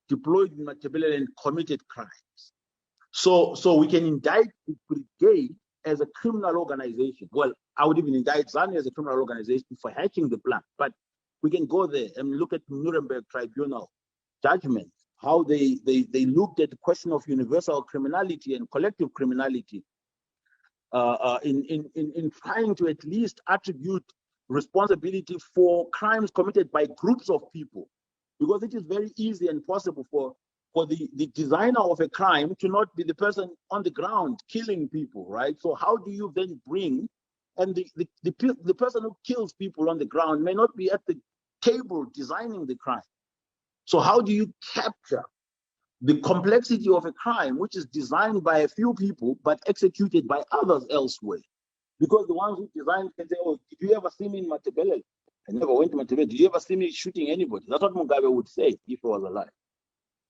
deployed in Beleland committed crimes. So we can indict the brigade as a criminal organization. Well, I would even indict ZANU as a criminal organization for hatching the plan, but we can go there and look at the Nuremberg Tribunal judgment, how they looked at the question of universal criminality and collective criminality in trying to at least attribute responsibility for crimes committed by groups of people, because it is very easy and possible for the designer of a crime to not be the person on the ground killing people, right? So how do you then bring, and the person who kills people on the ground may not be at the table designing the crime. So how do you capture the complexity of a crime which is designed by a few people but executed by others elsewhere? Because the ones who designed can say, oh, did you ever see me in Beleland? I never went to Beleland. Did you ever see me shooting anybody? That's what Mugabe would say if he was alive.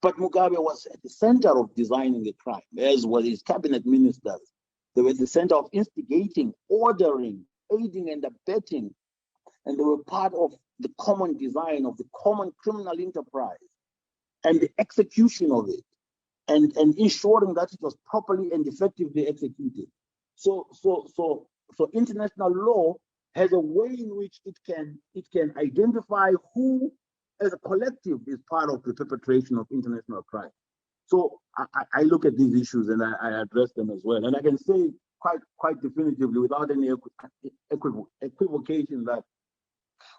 But Mugabe was at the center of designing the crime, as were his cabinet ministers. They were at the center of instigating, ordering, aiding and abetting, and they were part of the common design of the common criminal enterprise and the execution of it, and ensuring that it was properly and effectively executed. So international law has a way in which it can identify who, as a collective, is part of the perpetration of international crime. So I look at these issues and I address them as well, and I can say quite definitively, without any equivocation, that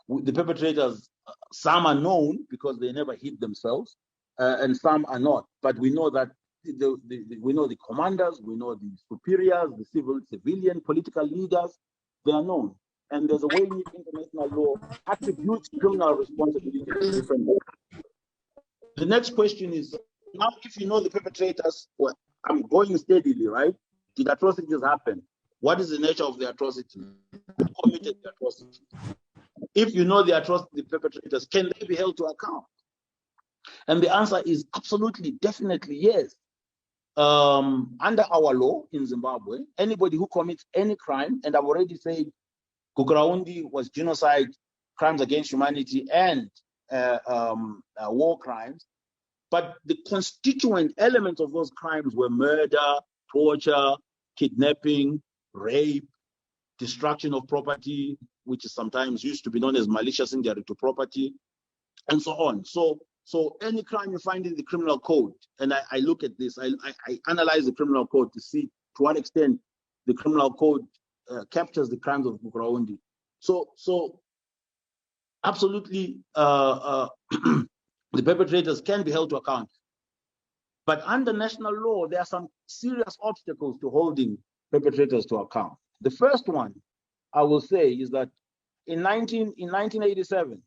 the perpetrators, some are known because they never hid themselves, and some are not. But we know that we know the commanders, we know the superiors, the civilian, political leaders, they are known. And there's a way in which international law attributes criminal responsibility to different ways. The next question is, now if you know the perpetrators, well, I'm going steadily, right? Did atrocities happen? What is the nature of the atrocity? Who committed the atrocity? If you know the perpetrators, can they be held to account? And the answer is absolutely, definitely yes. Under our law in Zimbabwe, anybody who commits any crime, and I've already said Gukurahundi was genocide, crimes against humanity, and war crimes, but the constituent elements of those crimes were murder, torture, kidnapping, rape, destruction of property, which is sometimes used to be known as malicious injury to property, and so on. So any crime you find in the criminal code, and I look at this, I analyze the criminal code to see to what extent the criminal code captures the crimes of Gukurahundi. So absolutely the perpetrators can be held to account. But under national law, there are some serious obstacles to holding perpetrators to account. The first one, I will say, is that in 1987,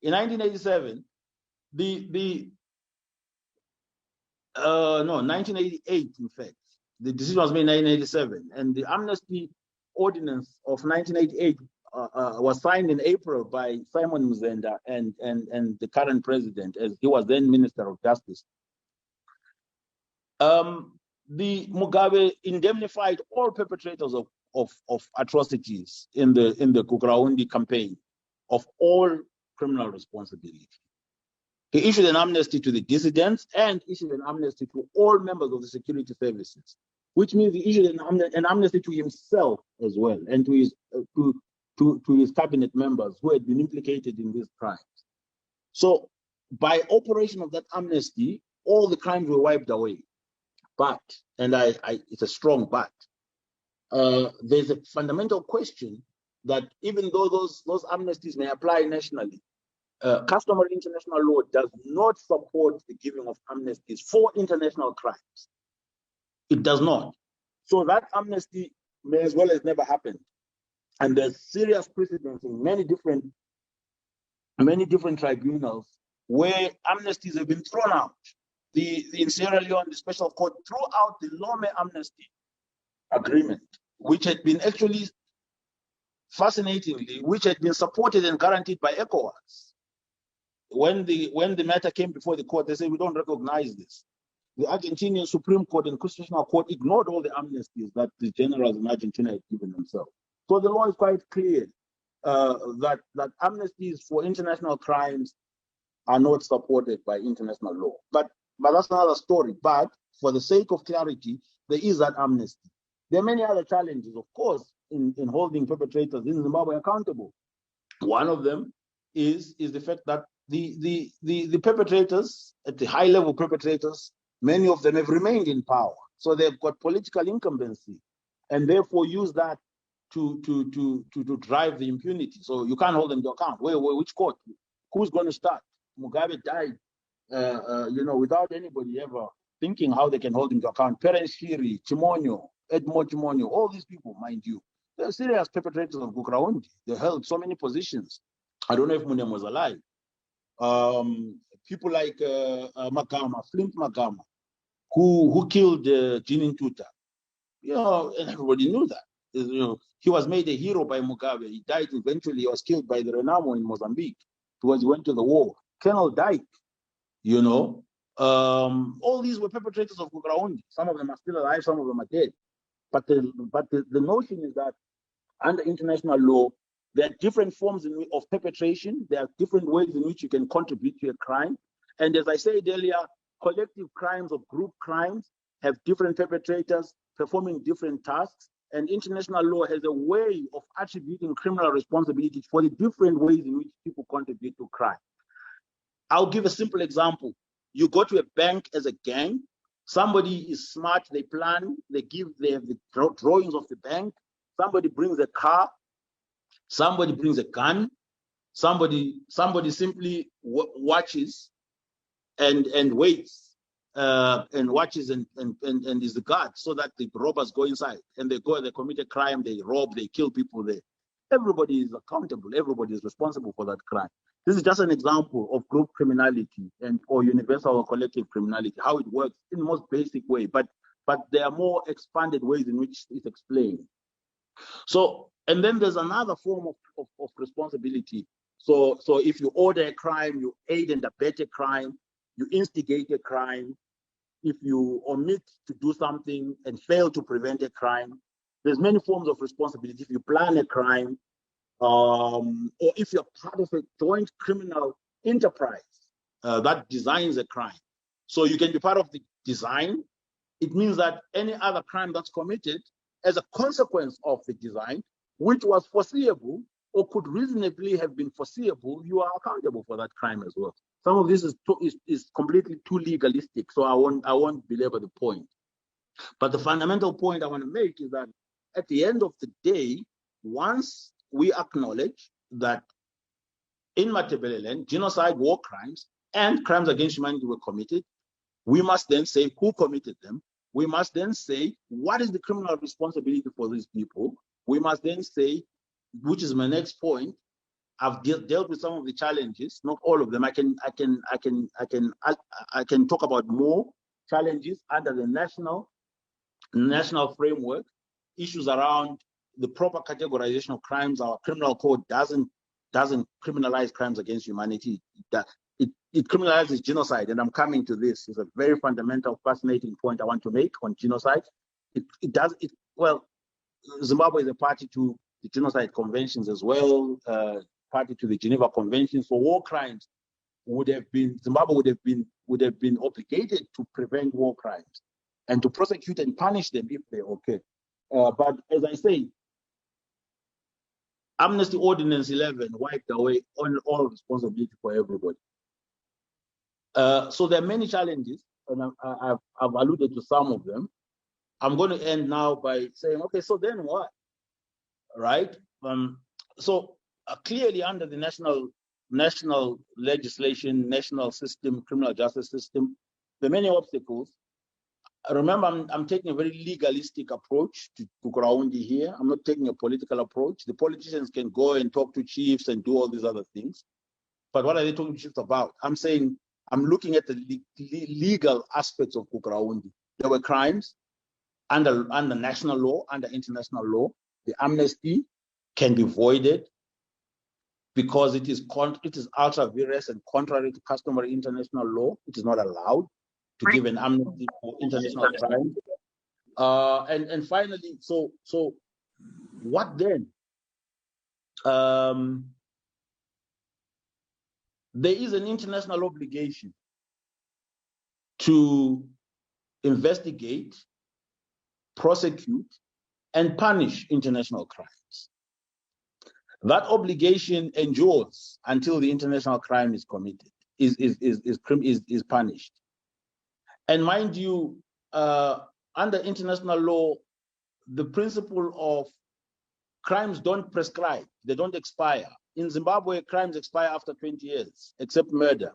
the 1988, in fact, the decision was made in 1987, and the amnesty ordinance of 1988 was signed in April by Simon Mzenda and the current president, as he was then Minister of Justice. The Mugabe indemnified all perpetrators of atrocities in the Gukurahundi campaign of all criminal responsibility. He issued an amnesty to the dissidents and issued an amnesty to all members of the security services, which means he issued an amnesty to himself as well, and to his cabinet members who had been implicated in these crimes. So by operation of that amnesty, all the crimes were wiped away. But, and it's a strong but, there's a fundamental question that even though those amnesties may apply nationally, customary international law does not support the giving of amnesties for international crimes. It does not. So that amnesty may as well as never happened. And there's serious precedents in many different tribunals where amnesties have been thrown out. In Sierra Leone, the special court threw out the Lome amnesty agreement, which had been actually, fascinatingly, which had been supported and guaranteed by ECOWAS. When the matter came before the court, they said, we don't recognize this. The Argentinian Supreme Court and Constitutional Court ignored all the amnesties that the generals in Argentina had given themselves. So the law is quite clear that amnesties for international crimes are not supported by international law. But that's another story. But for the sake of clarity, there is that amnesty. There are many other challenges, of course, in holding perpetrators in Zimbabwe accountable. One of them is the fact that the perpetrators, at the high level perpetrators, many of them have remained in power. So they've got political incumbency and therefore use that to drive the impunity. So you can't hold them to account. Which court? Who's going to start? Mugabe died, without anybody ever thinking how they can hold him to account. Terence Shiri, Chimonyo, Edmo Chimonyo, all these people, mind you, they're serious perpetrators of Gukurahundi. They held so many positions. I don't know if Munyam was alive. People like Flint Magama, who killed Jinin Tuta. And everybody knew that. He was made a hero by Mugabe. He died eventually. He was killed by the Renamo in Mozambique because he went to the war. Colonel Dyke, all these were perpetrators of Gukurahundi. Some of them are still alive, some of them are dead. But the notion is that under international law, there are different forms of perpetration. There are different ways in which you can contribute to a crime. And as I said earlier, collective crimes or group crimes have different perpetrators performing different tasks. And international law has a way of attributing criminal responsibility for the different ways in which people contribute to crime. I'll give a simple example. You go to a bank as a gang. Somebody is smart, they plan, they have the drawings of the bank. Somebody brings a car. Somebody brings a gun. Somebody simply watches and waits and watches and is the guard so that the robbers go inside and they commit a crime, they rob, they kill people there. Everybody is accountable. Everybody is responsible for that crime. This is just an example of group criminality or universal or collective criminality, how it works in the most basic way. But there are more expanded ways in which it's explained. So, and then there's another form of responsibility. So if you order a crime, you aid and abet a crime, you instigate a crime, if you omit to do something and fail to prevent a crime, there's many forms of responsibility. If you plan a crime, or if you're part of a joint criminal enterprise that designs a crime. So you can be part of the design. It means that any other crime that's committed as a consequence of the design, which was foreseeable or could reasonably have been foreseeable, you are accountable for that crime as well. Some of this is completely too legalistic, so I won't belabor the point. But the fundamental point I want to make is that at the end of the day, once we acknowledge that in Beleland, genocide, war crimes, and crimes against humanity were committed, we must then say who committed them. We must then say what is the criminal responsibility for these people. We must then say, which is my next point, I've dealt with some of the challenges, not all of them. I can talk about more challenges under the national framework, issues around the proper categorization of crimes. Our criminal code doesn't criminalize crimes against humanity. It criminalizes genocide, and I'm coming to this. It's a very fundamental, fascinating point I want to make on genocide. Well, Zimbabwe is a party to the genocide conventions as well, party to the Geneva Conventions. For war crimes, Zimbabwe would have been obligated to prevent war crimes and to prosecute and punish them if they occur. But as I say, Amnesty Ordinance 11 wiped away all responsibility for everybody. So there are many challenges, and I've alluded to some of them. I'm going to end now by saying, okay, so then what? Right? So clearly under the national legislation, national system, criminal justice system, there are many obstacles. Remember, I'm taking a very legalistic approach to Gukurahundi here. I'm not taking a political approach. The politicians can go and talk to chiefs and do all these other things. But what are they talking to chiefs about? I'm saying, I'm looking at the legal aspects of Gukurahundi. There were crimes under national law, under international law. The amnesty can be voided because it is ultra vires and contrary to customary international law. It is not allowed to give an amnesty for international crime. And finally, so what then? There is an international obligation to investigate, prosecute, and punish international crimes. That obligation endures until the international crime is committed, is punished. And mind you, under international law, the principle of crimes don't prescribe, they don't expire. In Zimbabwe, crimes expire after 20 years, except murder.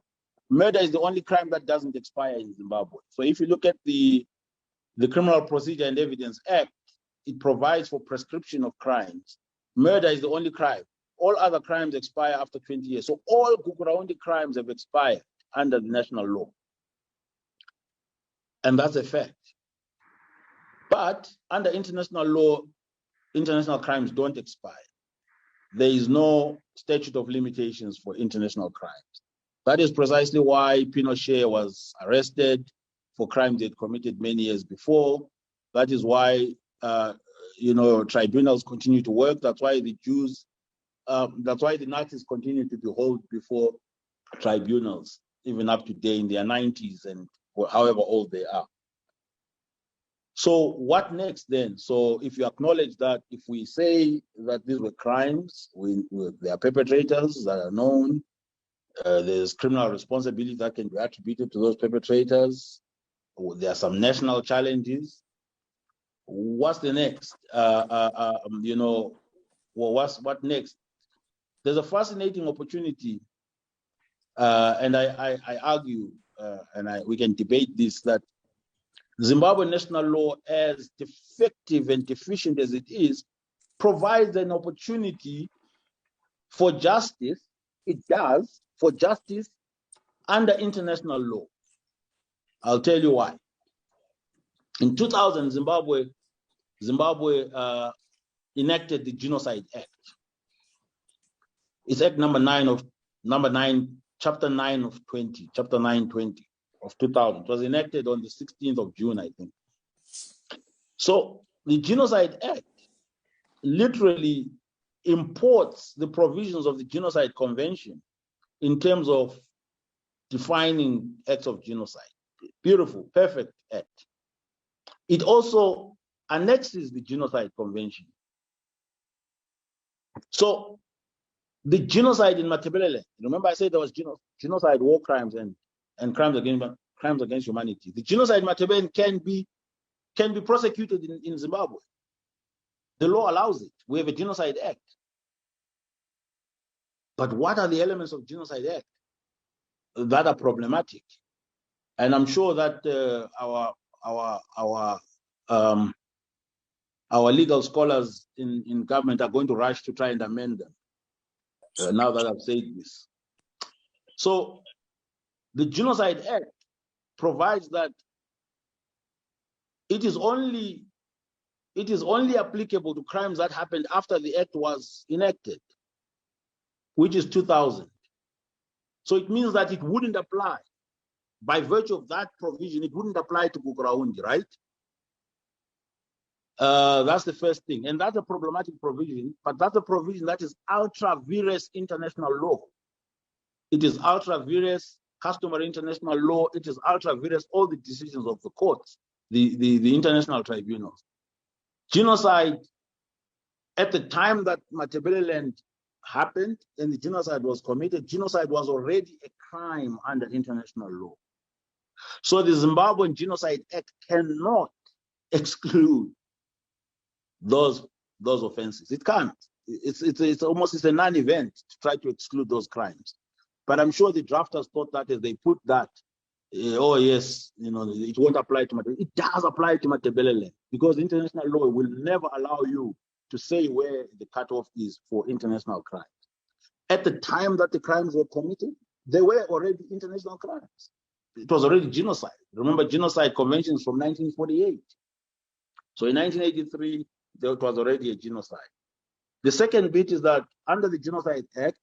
Murder is the only crime that doesn't expire in Zimbabwe. So if you look at the Criminal Procedure and Evidence Act, it provides for prescription of crimes. Murder is the only crime. All other crimes expire after 20 years. So all Gukurahundi crimes have expired under the national law. And that's a fact. But under international law, international crimes don't expire. There is no statute of limitations for international crimes. That is precisely why Pinochet was arrested for crimes he had committed many years before. That is why, tribunals continue to work. That's why the Nazis continue to be held before tribunals, even up to today in their 90s and however old they are. So what next then? So if you acknowledge that, if we say that these were crimes, there are perpetrators that are known, there's criminal responsibility that can be attributed to those perpetrators, there are some national challenges, what's the next? What next? There's a fascinating opportunity, and I argue, we can debate this, that Zimbabwe national law, as defective and deficient as it is, provides an opportunity for justice. It does, for justice under international law. I'll tell you why. In 2000, Zimbabwe enacted the Genocide Act. It's Act Chapter 920 of 2000. It was enacted on the 16th of June, I think. So the Genocide Act literally imports the provisions of the Genocide Convention in terms of defining acts of genocide. Beautiful, perfect act. It also annexes the Genocide Convention. So the genocide in Beleland, remember I said there was genocide, war crimes, and crimes against humanity. The genocide in Beleland can be prosecuted in Zimbabwe. The law allows it. We have a Genocide Act. But what are the elements of Genocide Act that are problematic? And I'm sure that our legal scholars in government are going to rush to try and amend them. Now that I've said this, so the Genocide Act provides that it is only applicable to crimes that happened after the act was enacted, which is 2000. So it means that it wouldn't apply. By virtue of that provision, it wouldn't apply to Gukurahundi, right? That's the first thing. And that's a problematic provision, but that's a provision that is ultra vires international law. It is ultra vires customary international law. It is ultra vires all the decisions of the courts, the international tribunals. Genocide, at the time that beleland happened and the genocide was committed, genocide was already a crime under international law. So the Zimbabwean Genocide Act cannot exclude those offenses. It can't. It's almost a non-event to try to exclude those crimes. But I'm sure the drafters thought that as they put that, oh yes, it won't apply to Matebeleland. It does apply to Matebeleland because international law will never allow you to say where the cutoff is for international crimes. At the time that the crimes were committed, they were already international crimes. It was already genocide. Remember, genocide conventions from 1948. So in 1983, there was already a genocide. The second bit is that under the Genocide Act,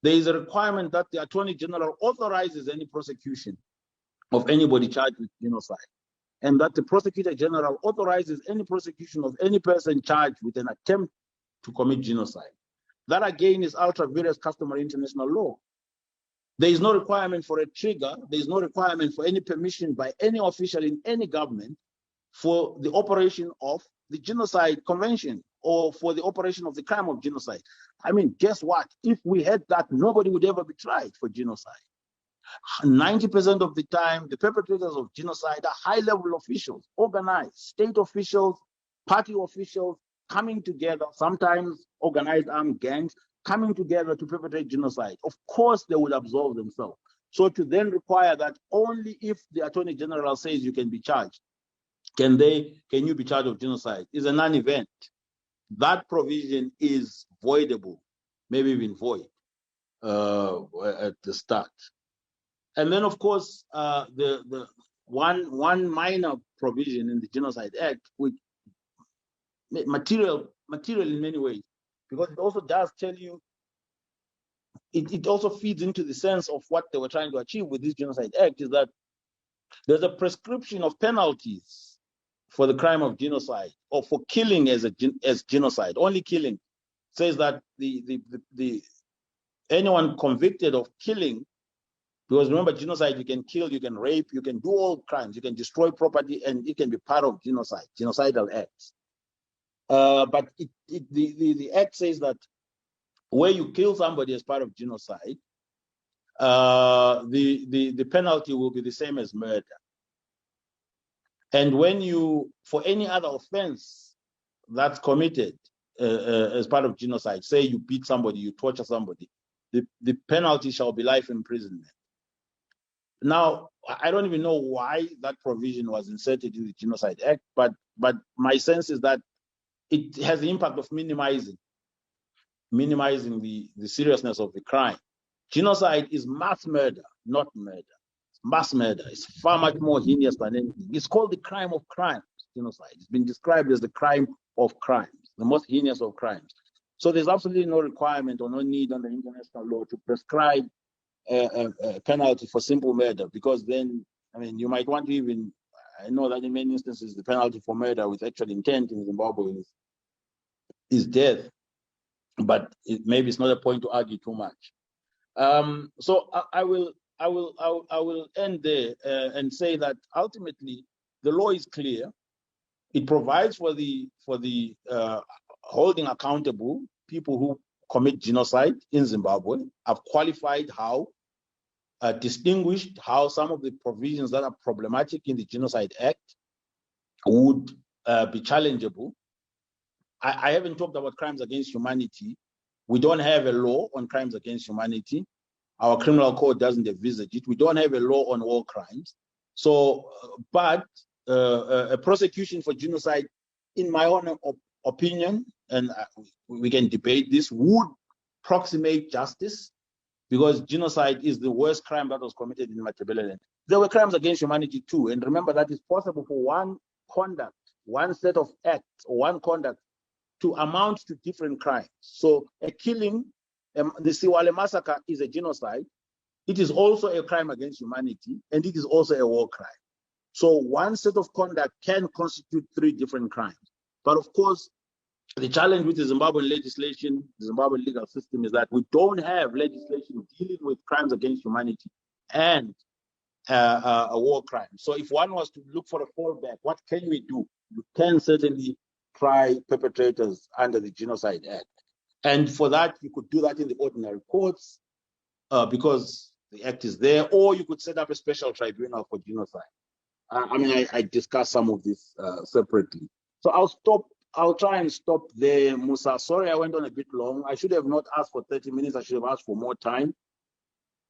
there is a requirement that the Attorney General authorizes any prosecution of anybody charged with genocide, and that the Prosecutor General authorizes any prosecution of any person charged with an attempt to commit genocide. That again is ultra vires customary international law. There is no requirement for a trigger. There is no requirement for any permission by any official in any government for the operation of the Genocide Convention or for the operation of the crime of genocide. I mean, guess what? If we had that, nobody would ever be tried for genocide. 90% of the time, the perpetrators of genocide are high-level officials, organized, state officials, party officials, coming together, sometimes organized armed gangs, coming together to perpetrate genocide. Of course, they would absolve themselves. So to then require that only if the Attorney General says you can be charged, can you be charged of genocide, is a non-event. That provision is voidable, maybe even void at the start. And then, of course, the one minor provision in the Genocide Act, which material in many ways, because it also does tell you, it also feeds into the sense of what they were trying to achieve with this Genocide Act, is that there's a prescription of penalties for the crime of genocide or for killing as genocide. Only killing says that the anyone convicted of killing, because remember, genocide, you can kill, you can rape, you can do all crimes, you can destroy property, and it can be part of genocide, genocidal acts. But the act says that where you kill somebody as part of genocide, the penalty will be the same as murder. And when you, for any other offense that's committed as part of genocide, say you beat somebody, you torture somebody, the penalty shall be life imprisonment. Now, I don't even know why that provision was inserted in the Genocide Act, but my sense is that it has the impact of minimizing the seriousness of the crime. Genocide is mass murder, not murder. Mass murder is far much more heinous than anything. It's called the crime of crimes, genocide. It's been described as the crime of crimes, the most heinous of crimes. So there's absolutely no requirement or no need under international law to prescribe a penalty for simple murder, because then, I mean, you might want to even, I know that in many instances, the penalty for murder with actual intent in Zimbabwe is death, but maybe it's not a point to argue too much. So I will end there and say that ultimately the law is clear. It provides for the holding accountable people who commit genocide in Zimbabwe. I've qualified how, distinguished how some of the provisions that are problematic in the Genocide Act would be challengeable. I haven't talked about crimes against humanity, We don't have a law on crimes against humanity. Our criminal code doesn't envisage it. We don't have a law on war crimes. So, but a prosecution for genocide, in my own opinion, and we can debate this, would approximate justice, because genocide is the worst crime that was committed in beleland. There were crimes against humanity too. And remember that it's possible for one conduct, one set of acts, or one conduct to amount to different crimes. So a killing, the Siwale massacre is a genocide. It is also a crime against humanity, and it is also a war crime. So one set of conduct can constitute 3 different crimes. But of course, the challenge with the Zimbabwean legislation, the Zimbabwean legal system, is that we don't have legislation dealing with crimes against humanity and a war crime. So if one was to look for a fallback, what can we do? You can certainly try perpetrators under the Genocide Act. And for that, you could do that in the ordinary courts because the act is there, or you could set up a special tribunal for genocide. I discussed some of this separately. So I'll try and stop there, Musa. Sorry, I went on a bit long. I should have not asked for 30 minutes. I should have asked for more time.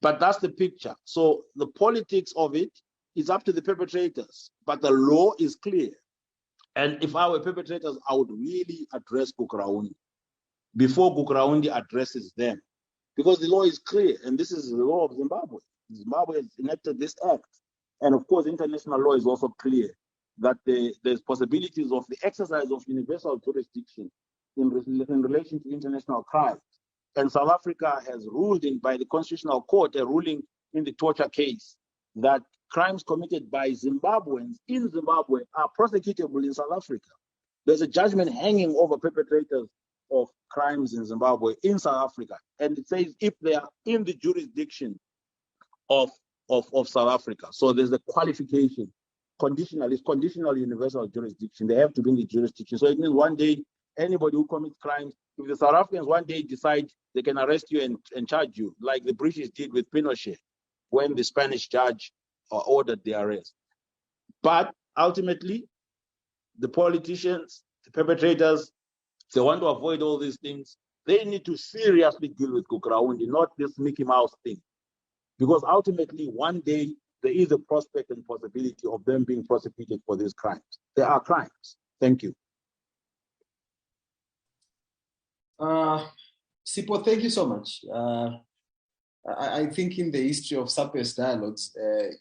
But that's the picture. So the politics of it is up to the perpetrators, but the law is clear. And if I were perpetrators, I would really address Gukurahundi before Gukurahundi addresses them, because the law is clear, and this is the law of Zimbabwe. Zimbabwe has enacted this act. And of course, international law is also clear that there's possibilities of the exercise of universal jurisdiction in relation to international crimes. And South Africa has ruled by the Constitutional Court, a ruling in the torture case, that crimes committed by Zimbabweans in Zimbabwe are prosecutable in South Africa. There's a judgment hanging over perpetrators of crimes in Zimbabwe in South Africa. And it says if they are in the jurisdiction of South Africa. So there's the qualification. Conditional, it's conditional universal jurisdiction. They have to be in the jurisdiction. So it means one day, anybody who commits crimes, if the South Africans one day decide they can arrest you and charge you, like the British did with Pinochet, when the Spanish judge ordered the arrest. But ultimately, the politicians, the perpetrators, if they want to avoid all these things, they need to seriously deal with Gukurahundi, not this Mickey Mouse thing. Because ultimately, one day, there is a prospect and possibility of them being prosecuted for these crimes. There are crimes. Thank you. Sipho, thank you so much. I think in the history of SAPES dialogues,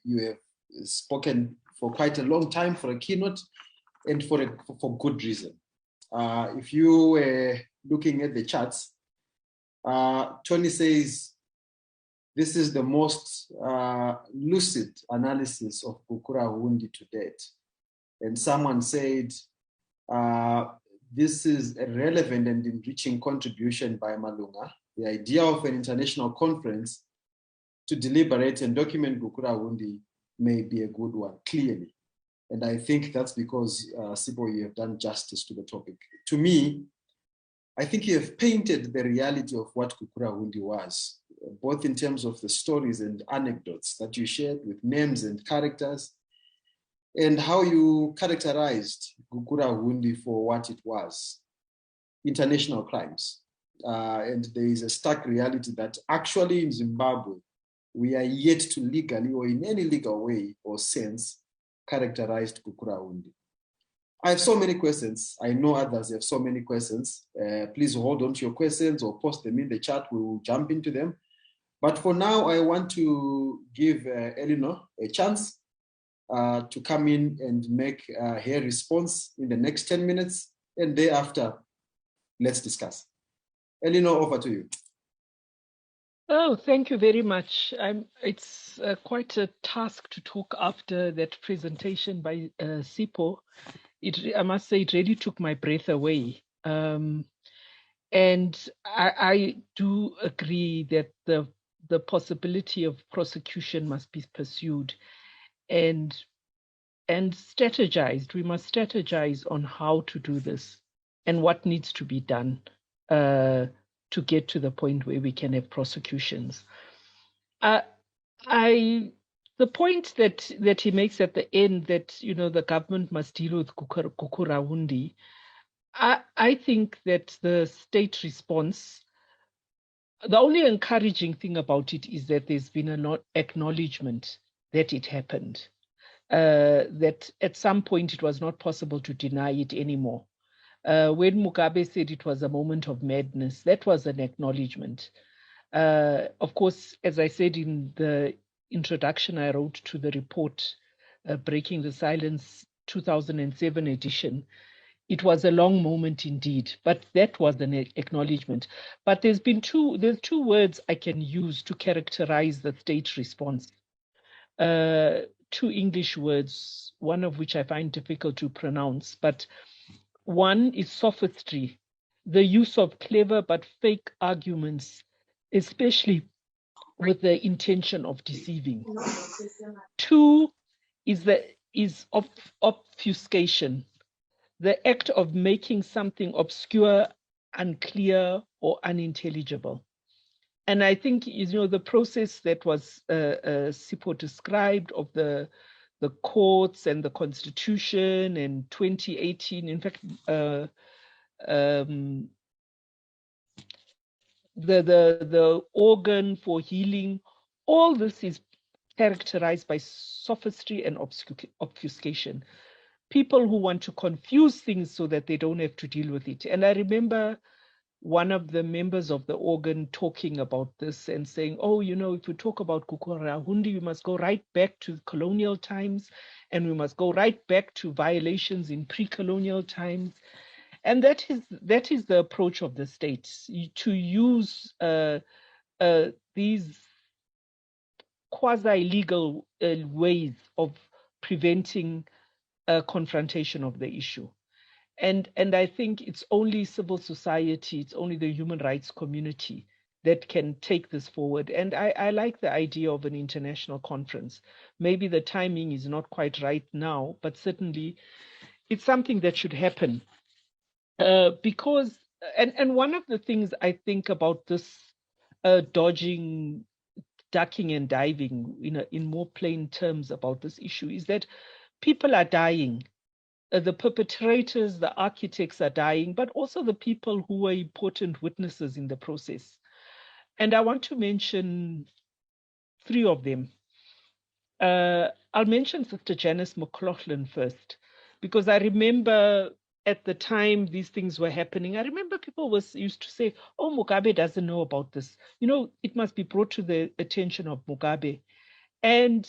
you have spoken for quite a long time for a keynote and for good reason. If you were looking at the charts, Tony says, this is the most lucid analysis of Gukurahundi to date. And someone said, this is a relevant and enriching contribution by Malunga. The idea of an international conference to deliberate and document Gukurahundi may be a good one, clearly. And I think that's because, Sipho, you have done justice to the topic. To me, I think you have painted the reality of what Gukurahundi was, both in terms of the stories and anecdotes that you shared with names and characters, and how you characterized Gukurahundi for what it was, international crimes. And there is a stark reality that actually in Zimbabwe, we are yet to legally or in any legal way or sense characterized Gukurahundi. I have so many questions. I know others have so many questions. Please hold on to your questions or post them in the chat. We will jump into them. But for now, I want to give Eleanor a chance to come in and make her response in the next 10 minutes. And thereafter, let's discuss. Eleanor, over to you. Oh, thank you very much. It's quite a task to talk after that presentation by Sipho. I must say, it really took my breath away. And I do agree that the possibility of prosecution must be pursued and strategized. We must strategize on how to do this and what needs to be done to get to the point where we can have prosecutions. The point that he makes at the end, that the government must deal with Gukurahundi, I think that the state response the only encouraging thing about it is that there's been an acknowledgement that it happened, that at some point it was not possible to deny it anymore. When Mugabe said it was a moment of madness, that was an acknowledgement. Of course, as I said in the introduction I wrote to the report, Breaking the Silence 2007 edition, it was a long moment indeed, but that was an acknowledgement. But there's two words I can use to characterize the state response. Two English words, one of which I find difficult to pronounce, but one is sophistry, the use of clever but fake arguments, especially with the intention of deceiving. Two is obfuscation, the act of making something obscure, unclear, or unintelligible. And I think, the process that was Sipho described of the courts and the constitution in 2018, in fact, the organ for healing, all this is characterized by sophistry and obfuscation. People who want to confuse things so that they don't have to deal with it. And I remember one of the members of the organ talking about this and saying, oh, if you talk about Gukurahundi, we must go right back to colonial times, and we must go right back to violations in pre-colonial times. And that is the approach of the state, to use these quasi-legal ways of preventing confrontation of the issue. And I think it's only civil society, it's only the human rights community that can take this forward. And I like the idea of an international conference. Maybe the timing is not quite right now, but certainly it's something that should happen. Because one of the things I think about this ducking and diving, in more plain terms about this issue, is that people are dying. The perpetrators, the architects are dying, but also the people who were important witnesses in the process. And I want to mention three of them. I'll mention Sister Janice McLaughlin first, because I remember at the time these things were happening, I remember people used to say, oh, Mugabe doesn't know about this. It must be brought to the attention of Mugabe. And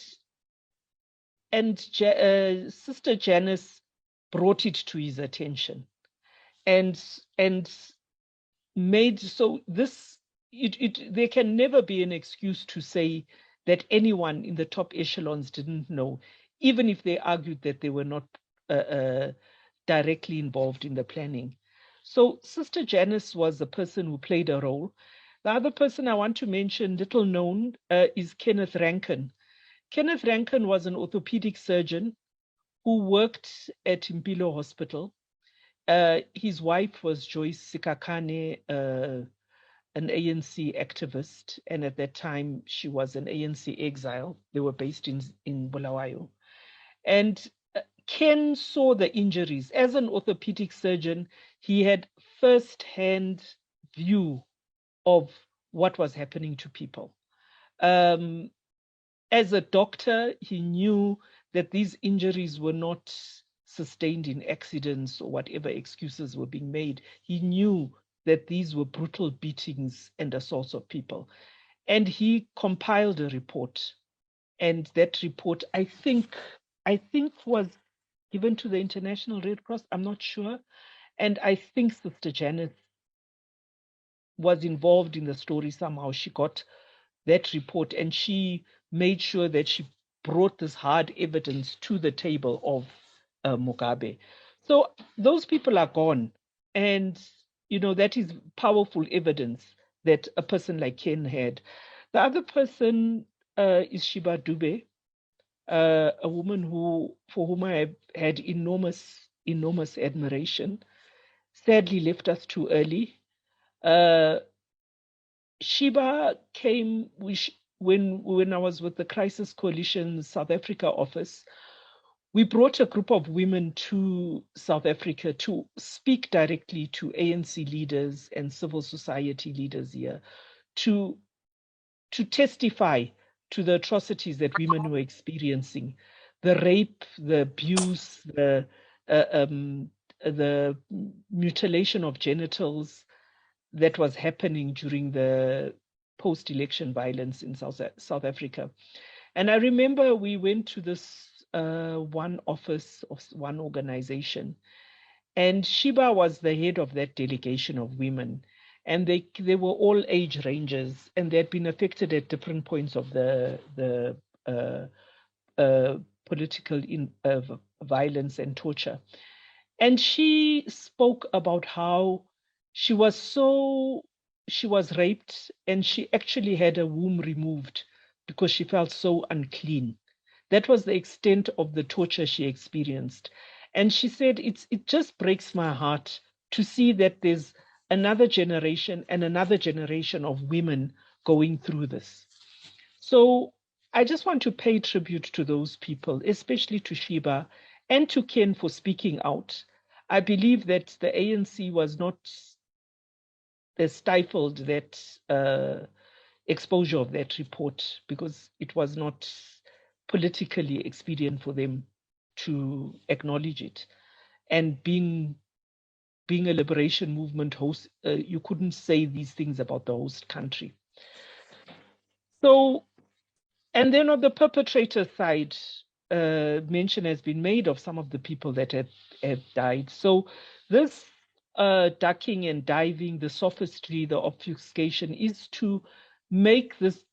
Sister Janice brought it to his attention and made so this there can never be an excuse to say that anyone in the top echelons didn't know, even if they argued that they were not directly involved in the planning. So Sister Janice was a person who played a role. The other person I want to mention, little known, is Kenneth Rankin. Kenneth Rankin was an orthopedic surgeon who worked at Impilo Hospital. His wife was Joyce Sikakane, an ANC activist, and at that time she was an ANC exile. They were based in Bulawayo. And Ken saw the injuries. As an orthopedic surgeon, he had first-hand view of what was happening to people. As a doctor, he knew that these injuries were not sustained in accidents or whatever excuses were being made. He knew that these were brutal beatings and assaults of people. And he compiled a report. And that report, I think was given to the International Red Cross. I'm not sure. And I think Sister Janet was involved in the story somehow. She got that report and she made sure that she brought this hard evidence to the table of Mugabe. So those people are gone. And, that is powerful evidence that a person like Ken had. The other person is Shiba Dube, a woman for whom I have had enormous admiration, sadly left us too early. Shiba came when I was with the Crisis Coalition South Africa office. We brought a group of women to South Africa to speak directly to ANC leaders and civil society leaders here, to testify to the atrocities that women were experiencing, the rape, the abuse, the mutilation of genitals that was happening during the post-election violence in South Africa. And I remember we went to this one office of one organization, and Shiba was the head of that delegation of women. And they were all age ranges, and they had been affected at different points of the political violence and torture. And she spoke about how she was raped, and she actually had a womb removed because she felt so unclean. That was the extent of the torture she experienced. And she said, it just breaks my heart to see that there's another generation and another generation of women going through this. So I just want to pay tribute to those people, especially to Shiba and to Ken for speaking out. I believe that the ANC was not stifled that exposure of that report because it was not politically expedient for them to acknowledge it. And being a liberation movement host, you couldn't say these things about the host country. So, and then on the perpetrator side, mention has been made of some of the people that have died. So this ducking and diving, the sophistry, the obfuscation is to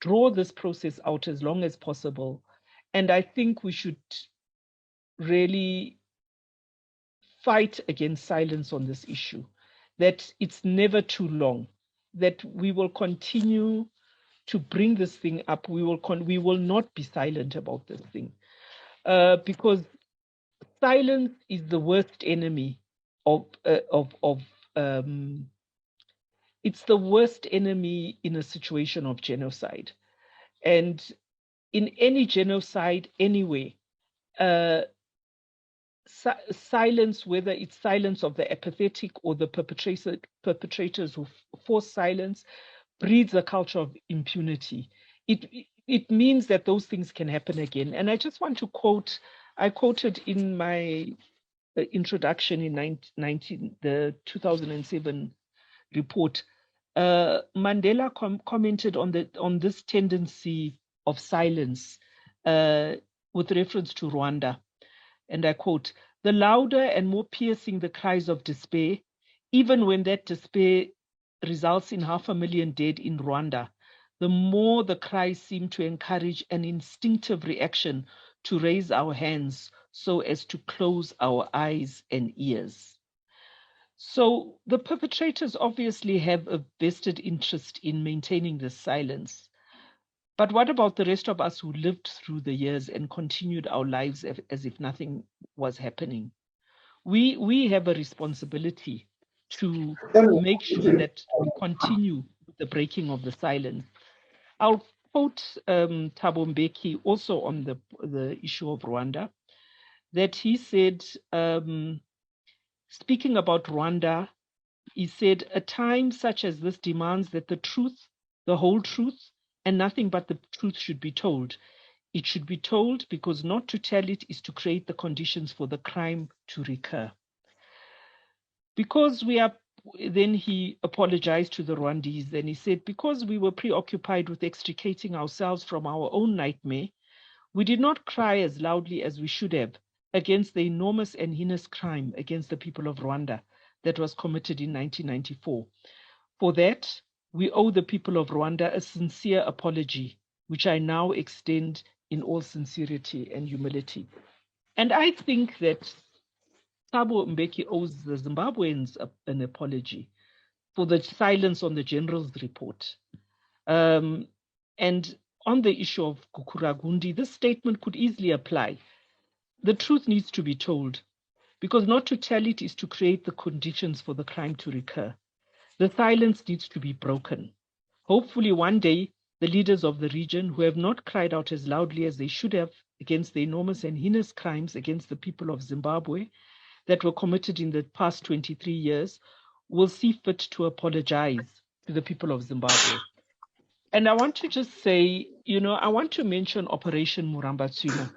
draw this process out as long as possible. And I think we should really fight against silence on this issue, that it's never too long, that we will continue to bring this thing up. We will not be silent about this thing, because silence is the worst enemy it's the worst enemy in a situation of genocide. And in any genocide anyway, silence, whether it's silence of the apathetic or the perpetrators who force silence, breeds a culture of impunity. It means that those things can happen again. And I just want to quote, I quoted in my introduction in the 2007 report, Mandela commented on this tendency of silence with reference to Rwanda. And I quote, "The louder and more piercing the cries of despair, even when that despair results in 500,000 dead in Rwanda, the more the cries seem to encourage an instinctive reaction to raise our hands so as to close our eyes and ears." So the perpetrators obviously have a vested interest in maintaining this silence. But what about the rest of us who lived through the years and continued our lives as if nothing was happening? We have a responsibility to make sure that we continue with the breaking of the silence. I'll quote Thabo Mbeki also on the issue of Rwanda, that he said, speaking about Rwanda, he said, "A time such as this demands that the truth, the whole truth, and nothing but the truth should be told. It should be told because not to tell it is to create the conditions for the crime to recur." Because then he apologized to the Rwandese, and he said, "Because we were preoccupied with extricating ourselves from our own nightmare, we did not cry as loudly as we should have against the enormous and heinous crime against the people of Rwanda that was committed in 1994. For that, we owe the people of Rwanda a sincere apology, which I now extend in all sincerity and humility." And I think that Thabo Mbeki owes the Zimbabweans an apology for the silence on the general's report. And on the issue of Gukurahundi, this statement could easily apply. The truth needs to be told, because not to tell it is to create the conditions for the crime to recur. The silence needs to be broken. Hopefully one day, the leaders of the region who have not cried out as loudly as they should have against the enormous and heinous crimes against the people of Zimbabwe that were committed in the past 23 years will see fit to apologize to the people of Zimbabwe. And I want to just say, I want to mention Operation Murambatsvina.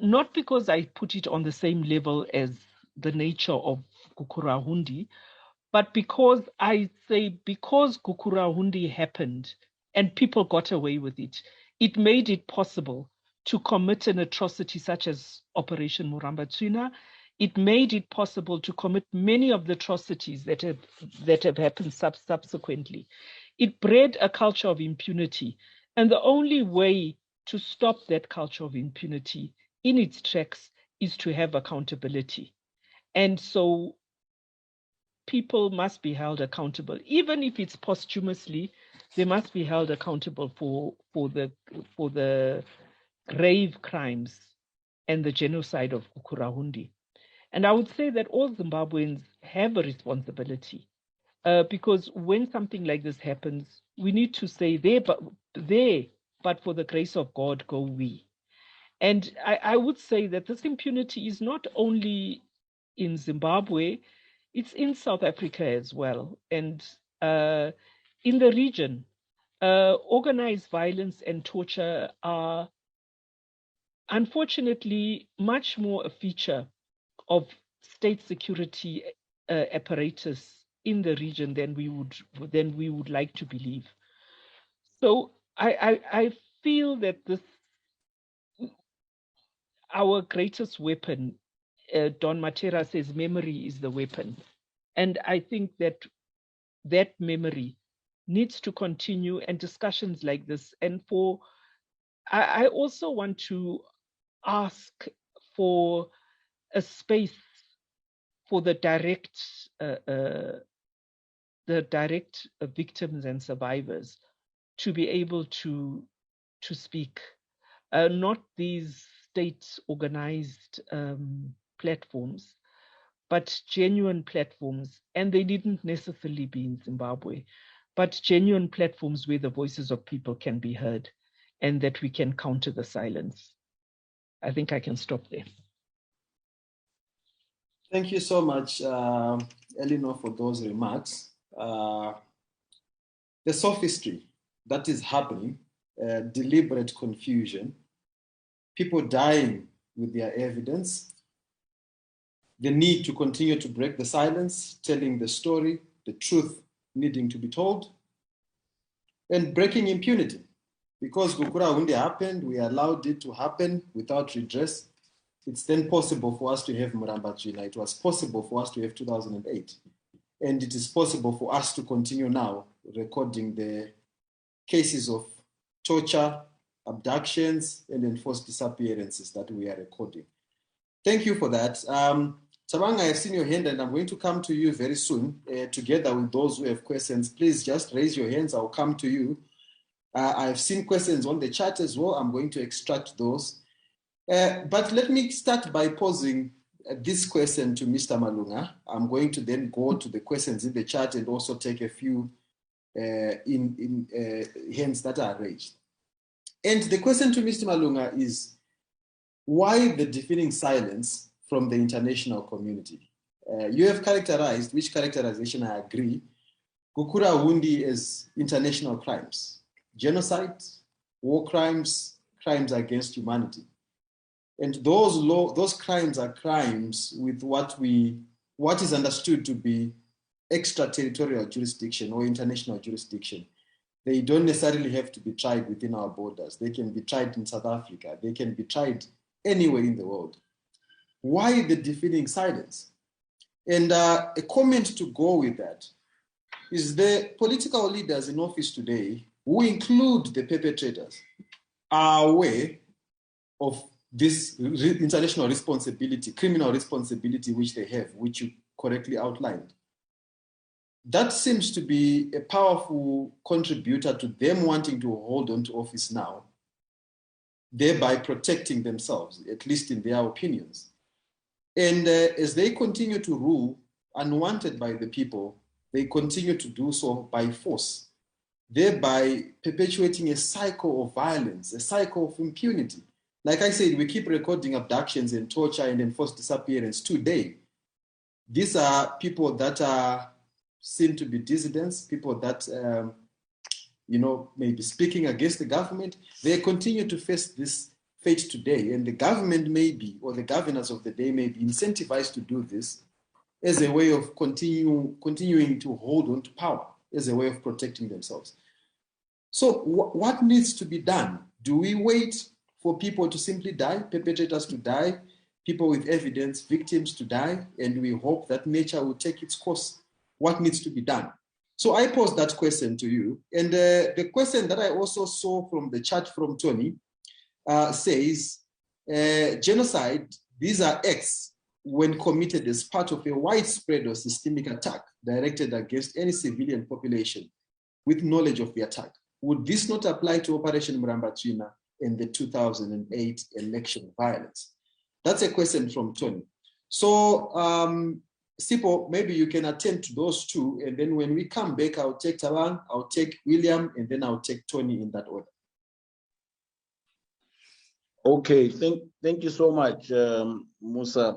Not because I put it on the same level as the nature of Gukurahundi, but because Gukurahundi happened and people got away with it, it made it possible to commit an atrocity such as Operation Murambatsvina. It made it possible to commit many of the atrocities that have happened subsequently. It bred a culture of impunity, and the only way to stop that culture of impunity in its tracks is to have accountability. And so people must be held accountable, even if it's posthumously. They must be held accountable for the grave crimes and the genocide of Gukurahundi. And I would say that all Zimbabweans have a responsibility, because when something like this happens, we need to say, but for the grace of God go we. And I would say that this impunity is not only in Zimbabwe, it's in South Africa as well. And in the region, organized violence and torture are unfortunately much more a feature of state security apparatus in the region than we would like to believe. So I feel that our greatest weapon, Don Matera says, memory is the weapon. And I think that memory needs to continue, and discussions like this. And I also want to ask for a space for the direct victims and survivors to be able to speak, not these state-organized platforms, but genuine platforms. And they didn't necessarily be in Zimbabwe, but genuine platforms where the voices of people can be heard and that we can counter the silence. I think I can stop there. Thank you so much, Eleanor, for those remarks. The sophistry that is happening, deliberate confusion, people dying with their evidence, the need to continue to break the silence, telling the story, the truth needing to be told, and breaking impunity. Because Gukurahundi happened, we allowed it to happen without redress. It's then possible for us to have Murambatsvina. It was possible for us to have 2008. And it is possible for us to continue now recording the cases of torture, abductions, and enforced disappearances that we are recording. Thank you for that. Tabang, I have seen your hand, and I'm going to come to you very soon, together with those who have questions. Please just raise your hands. I'll come to you. I've seen questions on the chat as well. I'm going to extract those. But let me start by posing this question to Mr. Malunga. I'm going to then go to the questions in the chat and also take a few hands that are raised. And the question to Mr. Malunga is, why the deafening silence from the international community? You have characterized, which characterization I agree, Gukurahundi as international crimes, genocide, war crimes, crimes against humanity. And those crimes are crimes with what is understood to be extraterritorial jurisdiction or international jurisdiction. They don't necessarily have to be tried within our borders. They can be tried in South Africa. They can be tried anywhere in the world. Why the deafening silence? And a comment to go with that is the political leaders in office today, who include the perpetrators, are aware of this international responsibility, criminal responsibility which they have, which you correctly outlined. That seems to be a powerful contributor to them wanting to hold on to office now, thereby protecting themselves, at least in their opinions. And as they continue to rule unwanted by the people, they continue to do so by force, thereby perpetuating a cycle of violence, a cycle of impunity. Like I said, we keep recording abductions and torture and enforced disappearance today. These are people that are seen to be dissidents, people that maybe speaking against the government, they continue to face this fate today. And the government maybe, or the governors of the day may be incentivized to do this as a way of continuing to hold on to power, as a way of protecting themselves. So what needs to be done? Do we wait for people to simply die, perpetrators to die, people with evidence, victims to die, and we hope that nature will take its course? What needs to be done? So I posed that question to you. And the question that I also saw from the chat from Tony says, genocide, these are acts when committed as part of a widespread or systemic attack directed against any civilian population with knowledge of the attack. Would this not apply to Operation Murambatsvina and the 2008 election violence? That's a question from Tony. So, Sipo, maybe you can attend to those two, and then when we come back, I'll take Tabang, I'll take William, and then I'll take Tony in that order. Okay, thank you so much, Musa.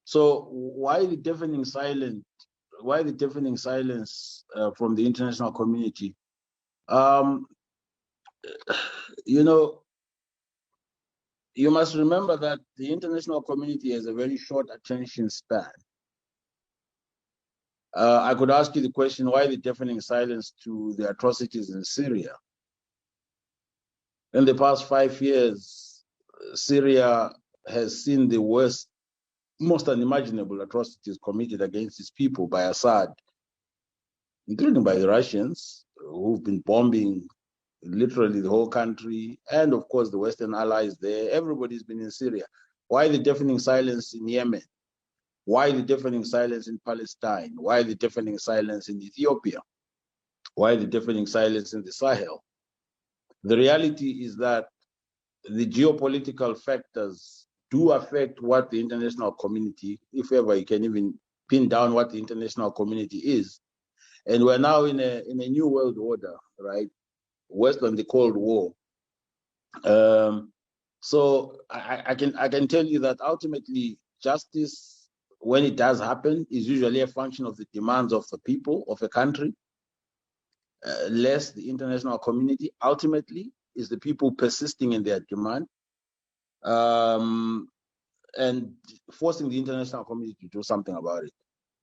So why the deafening silence? Why the deafening silence from the international community? You must remember that the international community has a very short attention span. I could ask you the question, why the deafening silence to the atrocities in Syria? In the past 5 years, Syria has seen the worst, most unimaginable atrocities committed against its people by Assad, including by the Russians, who've been bombing literally the whole country, and of course the Western allies there. Everybody's been in Syria. Why the deafening silence in Yemen? Why the deafening silence in Palestine? Why the deafening silence in Ethiopia? Why the deafening silence in the Sahel? The reality is that the geopolitical factors do affect what the international community, if ever you can even pin down what the international community is. And we're now in a new world order, right? Worse than the Cold War. So I can tell you that ultimately justice, when it does happen, is usually a function of the demands of the people of a country, less the international community. Ultimately, is the people persisting in their demand and forcing the international community to do something about it.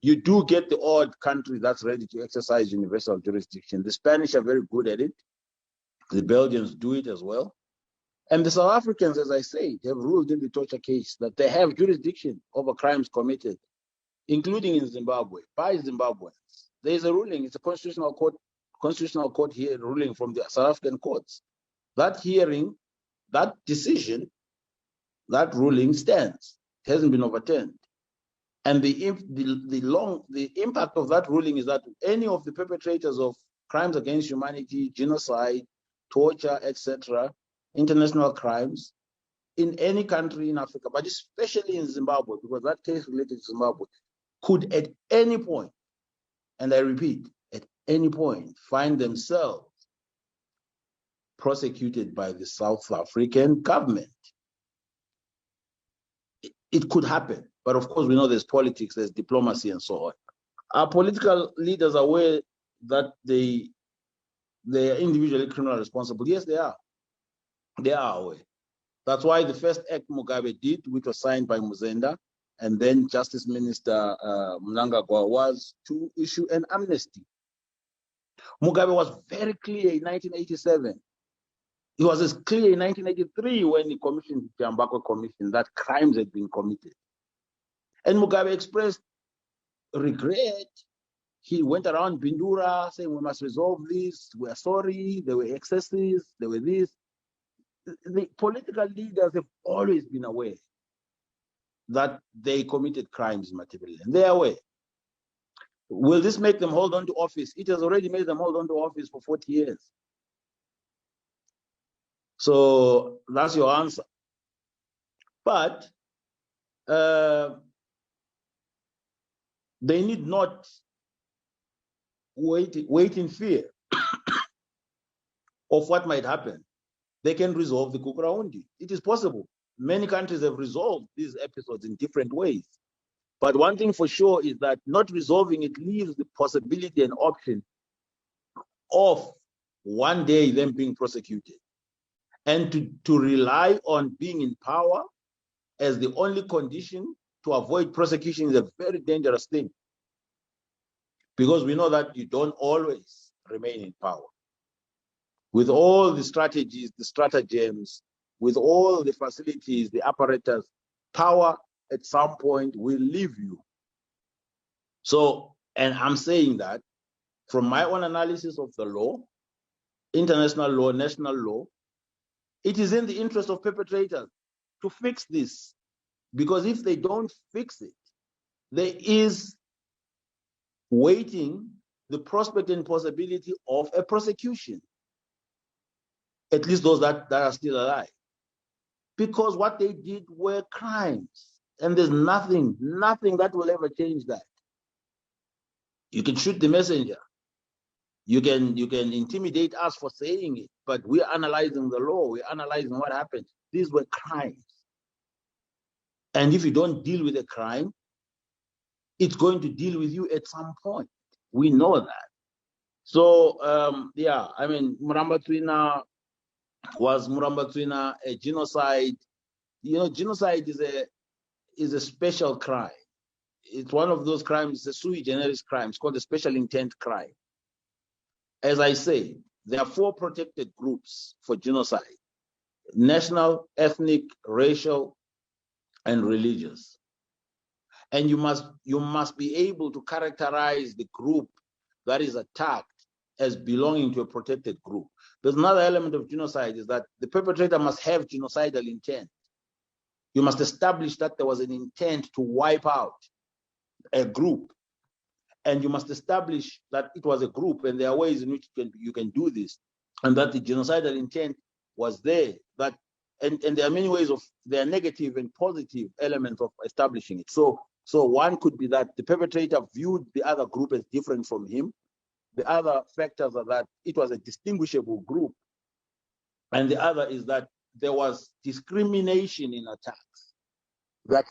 You do get the odd country that's ready to exercise universal jurisdiction. The Spanish are very good at it. The Belgians do it as well. And the South Africans, as I said, have ruled in the torture case that they have jurisdiction over crimes committed, including in Zimbabwe, by Zimbabweans. There is a ruling, it's a constitutional court here ruling from the South African courts. That hearing, that decision, that ruling stands. It hasn't been overturned. And the impact of that ruling is that any of the perpetrators of crimes against humanity, genocide, torture, etc., international crimes in any country in Africa, but especially in Zimbabwe, because that case related to Zimbabwe, could at any point, and I repeat, at any point, find themselves prosecuted by the South African government. It could happen, but of course we know there's politics, there's diplomacy, and so on. Our political leaders are aware that they are individually criminally responsible. Yes, they are. They are aware. That's why the first act Mugabe did, which was signed by Muzenda, and then Justice Minister Mnangagwa, was to issue an amnesty. Mugabe was very clear in 1987. He was as clear in 1983 when he commissioned the Ambakwe Commission that crimes had been committed. And Mugabe expressed regret. He went around Bindura saying, we must resolve this, we are sorry, there were excesses, there were this. The political leaders have always been aware that they committed crimes in Matabeleland. They are aware. Will this make them hold on to office? It has already made them hold on to office for 40 years. So that's your answer. But they need not wait in fear of what might happen. They can resolve the Gukurahundi. It is possible. Many countries have resolved these episodes in different ways. But one thing for sure is that not resolving it leaves the possibility and option of one day them being prosecuted. And to rely on being in power as the only condition to avoid prosecution is a very dangerous thing. Because we know that you don't always remain in power. With all the strategies, the stratagems, with all the facilities, the apparatus, power at some point will leave you. So, and I'm saying that from my own analysis of the law, international law, national law, it is in the interest of perpetrators to fix this. Because if they don't fix it, there is waiting the prospect and possibility of a prosecution. At least those that are still alive. Because what they did were crimes. And there's nothing that will ever change that. You can shoot the messenger. You can intimidate us for saying it, but we're analyzing the law, we're analyzing what happened. These were crimes. And if you don't deal with a crime, it's going to deal with you at some point. We know that. So, yeah, I mean, Murambatsvina was a genocide. You know, genocide is a special crime. It's one of those crimes, it's a sui generis crime. It's called a special intent crime. As I say, there are 4 protected groups for genocide: national, ethnic, racial, and religious. And you must be able to characterize the group that is attacked as belonging to a protected group. There's another element of genocide is that the perpetrator must have genocidal intent. You must establish that there was an intent to wipe out a group. And you must establish that it was a group, and there are ways in which you can do this, and that the genocidal intent was there. And there are many ways there are negative and positive elements of establishing it. So one could be that the perpetrator viewed the other group as different from him. The other factors are that it was a distinguishable group. And the other is that there was discrimination in attacks, that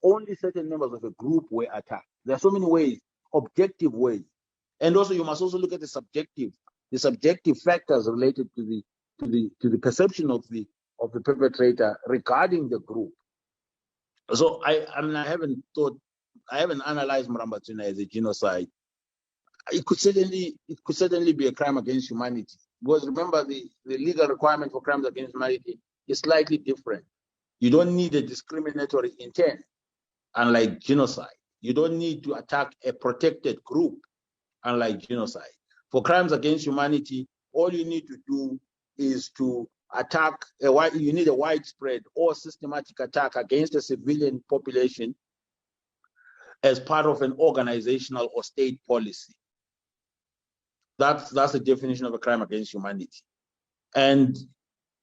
only certain members of a group were attacked. There are so many ways, objective ways. And also you must also look at the subjective factors related to the perception of the perpetrator regarding the group. So I haven't analyzed Murambatsvina as a genocide. It could certainly be a crime against humanity. Because remember, the legal requirement for crimes against humanity is slightly different. You don't need a discriminatory intent, unlike genocide. You don't need to attack a protected group, unlike genocide. For crimes against humanity, all you need to do is to attack, you need a widespread or systematic attack against a civilian population as part of an organizational or state policy. That's the definition of a crime against humanity. And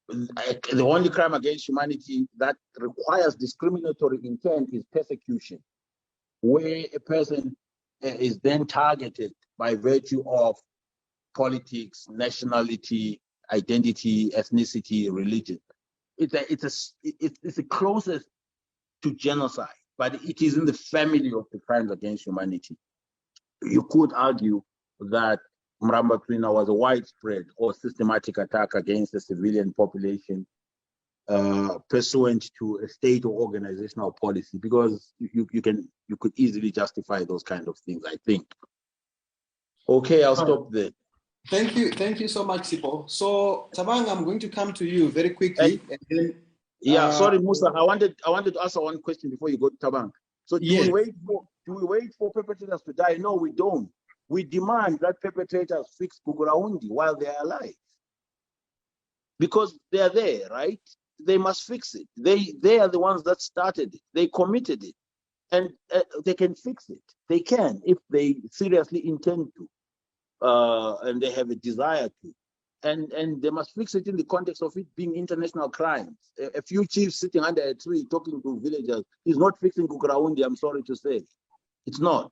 the only crime against humanity that requires discriminatory intent is persecution, where a person is then targeted by virtue of politics, nationality, identity, ethnicity, religion. It's the closest to genocide, but it is in the family of the crimes against humanity. You could argue that Murambatsvina was a widespread or systematic attack against the civilian population pursuant to a state or organizational policy, because you could easily justify those kind of things, I think. Okay, I'll stop there. Thank you so much, Sipho. So Thabang, I'm going to come to you very quickly. And then, sorry, Musa, I wanted to answer one question before you go to Thabang. So do we wait for perpetrators to die? No, we don't. We demand that perpetrators fix Gukurahundi while they are alive. Because they are there, right? They must fix it. They are the ones that started it. They committed it. And they can fix it. They can, if they seriously intend to. And they have a desire to. And they must fix it in the context of it being international crimes. A few chiefs sitting under a tree talking to villagers is not fixing Gukurahundi, I'm sorry to say. It's not.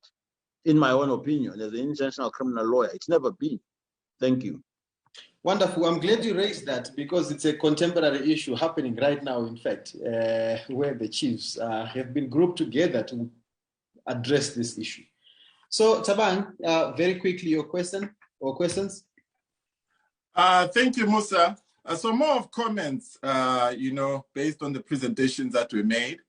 In my own opinion, as an international criminal lawyer, it's never been. Thank you. Wonderful. I'm glad you raised that, because it's a contemporary issue happening right now, in fact, where the chiefs have been grouped together to address this issue. So, Thabang, very quickly, your question or questions? Thank you, Musa. So more of comments, based on the presentations that we made.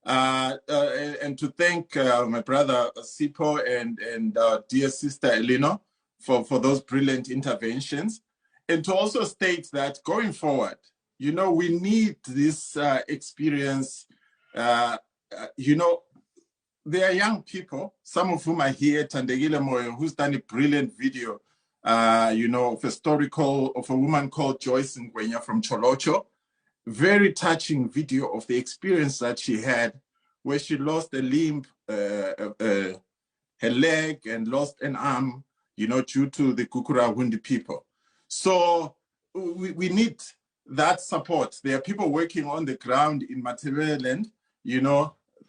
And to thank my brother Sipo and dear sister Elino for those brilliant interventions. And to also state that going forward, we need this experience. There are young people, some of whom are here, Tandegile Moyo, who's done a brilliant video, of a woman called Joyce Ngwenya from Cholocho. Very touching video of the experience that she had, where she lost a limb, her leg, and lost an arm, due to the Gukurahundi people. So we need that support. There are people working on the ground in beleland,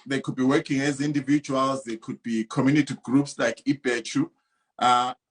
they could be working as individuals, they could be community groups like Ipechu.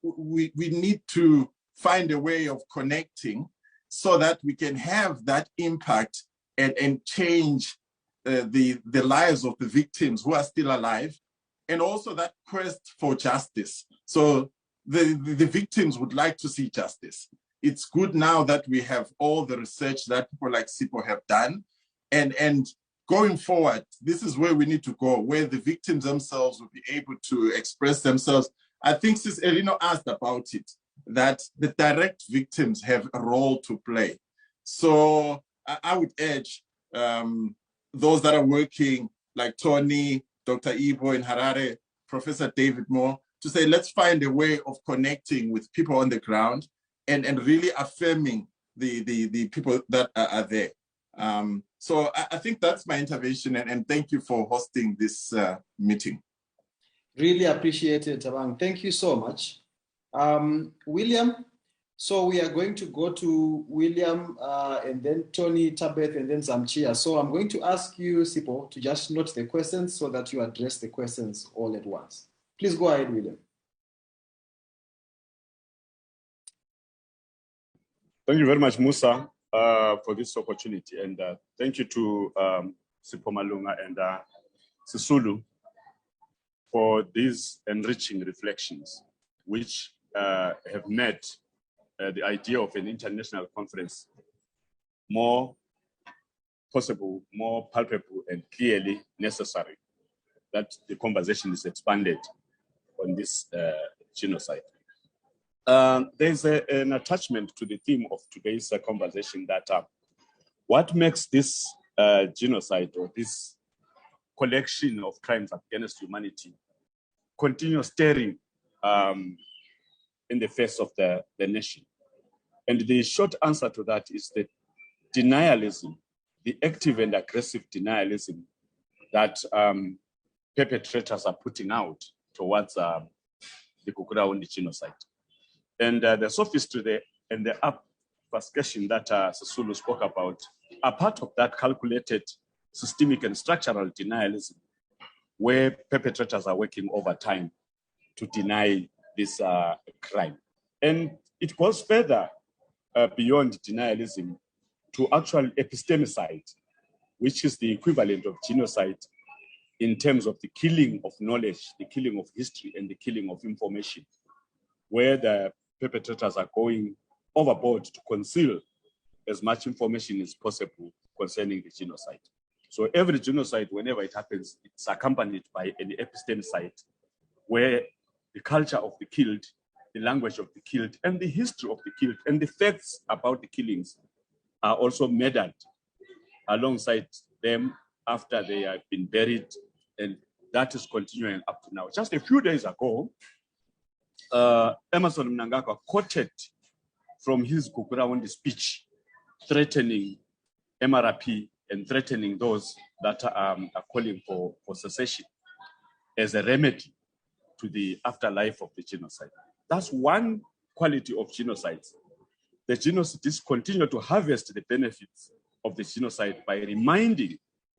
We need to find a way of connecting so that we can have that impact and change the lives of the victims who are still alive, and also that quest for justice. So the victims would like to see justice. It's good now that we have all the research that people like Sipo have done, and going forward, this is where we need to go, where the victims themselves will be able to express themselves. I think Sis Elino asked about it, that the direct victims have a role to play. So I would urge those that are working, like Tony, Dr. Ivo in Harare, Professor David Moore, to say, let's find a way of connecting with people on the ground and really affirming the people that are there. So I think that's my intervention, and thank you for hosting this meeting. Really appreciate it, Tabang. Thank you so much. William, so we are going to go to William and then Tony, Tabeth, and then Zamchia. So I'm going to ask you, Sipo, to just note the questions so that you address the questions all at once. Please go ahead, William. Thank you very much, Musa, for this opportunity. And thank you to Sipo Malunga and Sisulu for these enriching reflections, which have made the idea of an international conference more possible, more palpable, and clearly necessary, that the conversation is expanded on this genocide. There's an attachment to the theme of today's conversation that what makes this genocide, or this collection of crimes against humanity, continue staring in the face of the nation? And the short answer to that is the denialism, the active and aggressive denialism that perpetrators are putting out towards the Gukurahundi genocide. And the sophistry and the obfuscation that Sisulu spoke about are part of that calculated systemic and structural denialism, where perpetrators are working overtime to deny this crime. And it goes further beyond denialism to actual epistemicide, which is the equivalent of genocide in terms of the killing of knowledge, the killing of history, and the killing of information, where the perpetrators are going overboard to conceal as much information as possible concerning the genocide. So every genocide, whenever it happens, it's accompanied by an epistemicide, where the culture of the killed, the language of the killed, and the history of the killed, and the facts about the killings are also murdered alongside them after they have been buried, and that is continuing up to now. Just a few days ago, Emerson Mnangagwa quoted from his Gukurahundi speech, threatening MRP and threatening those that are calling for secession as a remedy to the afterlife of the genocide. That's one quality of genocides. The genocides continue to harvest the benefits of the genocide by reminding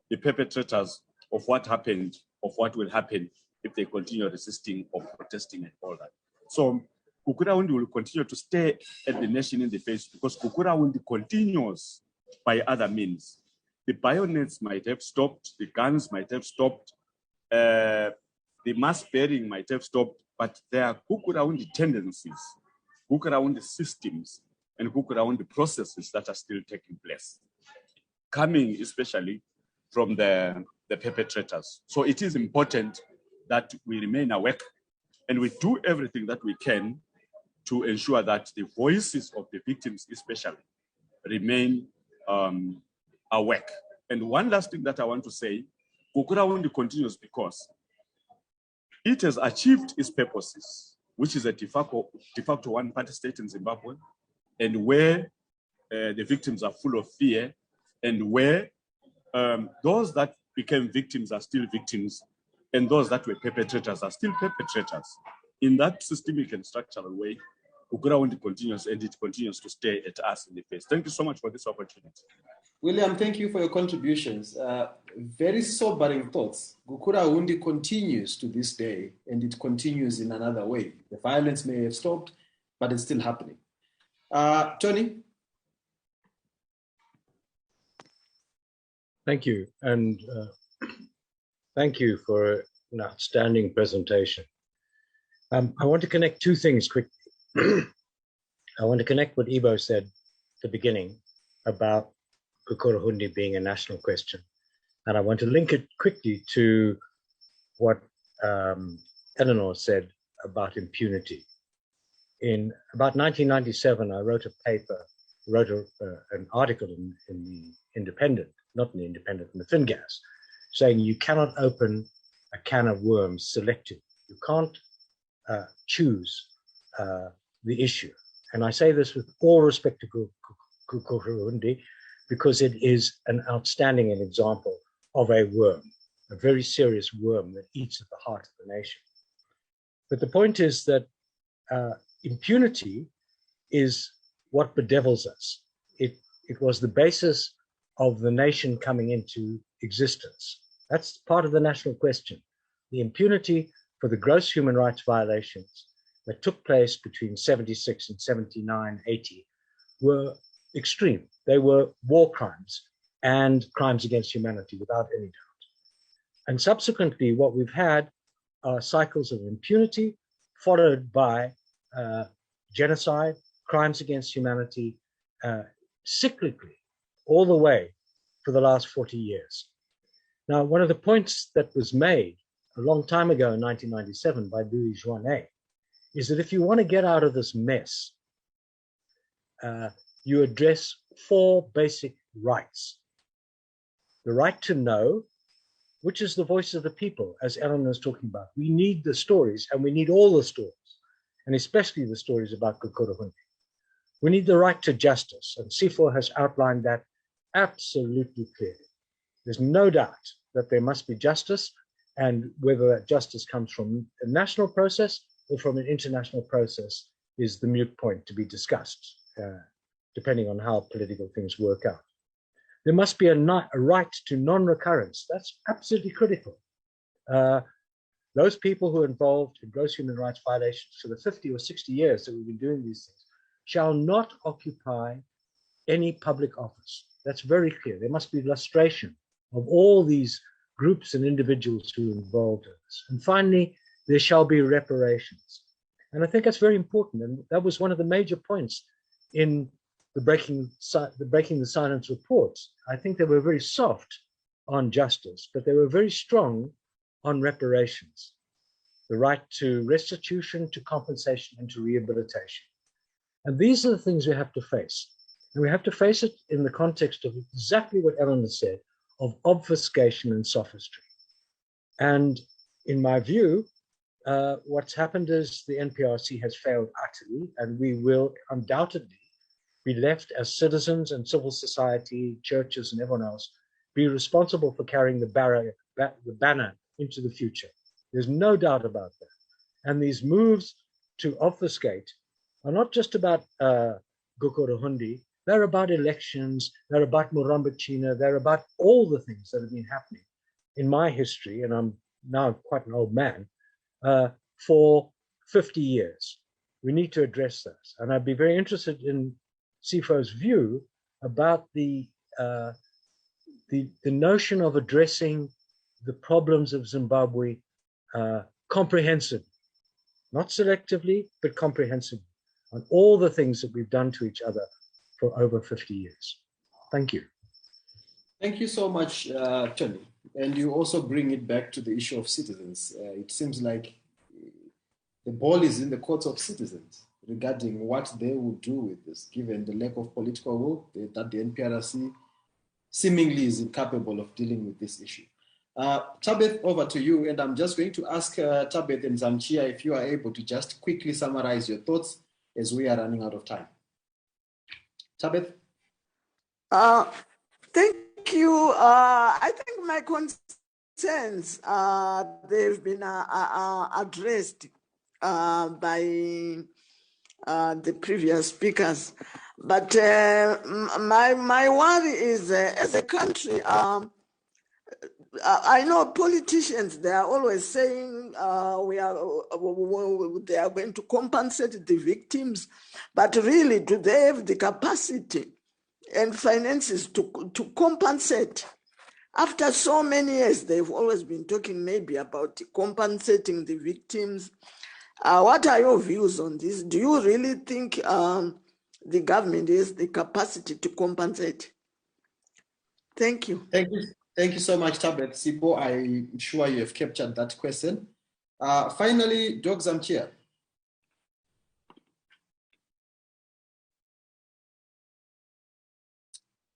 the perpetrators of what happened, of what will happen if they continue resisting or protesting and all that. So Gukurahundi will continue to stay at the nation in the face, because Gukurahundi continues by other means. The bayonets might have stopped, the guns might have stopped, the mass bearing might have stopped, but there are Gukurahundi tendencies, Gukurahundi systems, and Gukurahundi processes that are still taking place, coming especially from the perpetrators. So it is important that we remain awake and we do everything that we can to ensure that the voices of the victims especially remain awake. And one last thing that I want to say, Gukurahundi continues because it has achieved its purposes, which is a de facto one-party state in Zimbabwe, and where the victims are full of fear, and where those that became victims are still victims, and those that were perpetrators are still perpetrators. In that systemic and structural way, Gukurahundi continues, and it continues to stay at us in the face. Thank you so much for this opportunity. William, thank you for your contributions. Very sobering thoughts. Gukurahundi continues to this day, and it continues in another way. The violence may have stopped, but it's still happening. Tony? Thank you, and thank you for an outstanding presentation. I want to connect two things quickly. I want to connect what Ibo said at the beginning about Gukurahundi being a national question. And I want to link it quickly to what Eleanor said about impunity. In about 1997, I wrote an article in the Independent, not in the Independent, in the FinGas, saying you cannot open a can of worms selectively. You can't choose the issue. And I say this with all respect to Gukurahundi, because it is an outstanding example of a worm, a very serious worm that eats at the heart of the nation. But the point is that impunity is what bedevils us. It was the basis of the nation coming into existence. That's part of the national question. The impunity for the gross human rights violations that took place between 76 and 79, 80 were extreme. They were war crimes and crimes against humanity without any doubt. And subsequently, what we've had are cycles of impunity followed by genocide, crimes against humanity, cyclically, all the way for the last 40 years. Now, one of the points that was made a long time ago in 1997 by Louis Joinet is that if you want to get out of this mess, you address four basic rights. The right to know, which is the voice of the people, as Ellen was talking about. We need the stories, and we need all the stories, and especially the stories about Gukurahundi. We need the right to justice, and Sifo has outlined that absolutely clearly. There's no doubt that there must be justice, and whether that justice comes from a national process or from an international process is the moot point to be discussed, depending on how political things work out. There must be a right to non-recurrence. That's absolutely critical. Those people who are involved in gross human rights violations for the 50 or 60 years that we've been doing these things shall not occupy any public office. That's very clear. There must be lustration of all these groups and individuals who are involved in this. And finally, there shall be reparations. And I think that's very important. And that was one of the major points in the Breaking the Silence reports. I think they were very soft on justice, but they were very strong on reparations. The right to restitution, to compensation, and to rehabilitation. And these are the things we have to face. And we have to face it in the context of exactly what Ellen said, of obfuscation and sophistry. And in my view, what's happened is the NPRC has failed utterly, and we will undoubtedly be left as citizens and civil society, churches and everyone else, be responsible for carrying the banner into the future. There's no doubt about that. And these moves to obfuscate are not just about Gukurahundi, they're about elections, they're about Murambachina, they're about all the things that have been happening in my history, and I'm now quite an old man, for 50 years. We need to address this. And I'd be very interested in Sifo's view about the notion of addressing the problems of Zimbabwe comprehensively, not selectively, but comprehensively. on all the things that we've done to each other for over 50 years. Thank you. Thank you so much, Tony. And you also bring it back to the issue of citizens. It seems like the ball is in the courts of citizens regarding what they will do with this, given the lack of political will that the NPRC seemingly is incapable of dealing with this issue. Tabeth, over to you. And I'm just going to ask Tabeth and Zamchia if you are able to just quickly summarize your thoughts as we are running out of time. Tabeth? Thank you. I think my concerns, they've been addressed by the previous speakers. But my worry is, as a country, I know politicians, they are always saying they are going to compensate the victims, but really, do they have the capacity and finances to compensate? After so many years, they've always been talking maybe about compensating the victims. What are your views on this? Do you really think the government has the capacity to compensate? Thank you. Thank you so much, Tabeth. Sipo, I'm sure you have captured that question. Finally, Dr. Zamchia.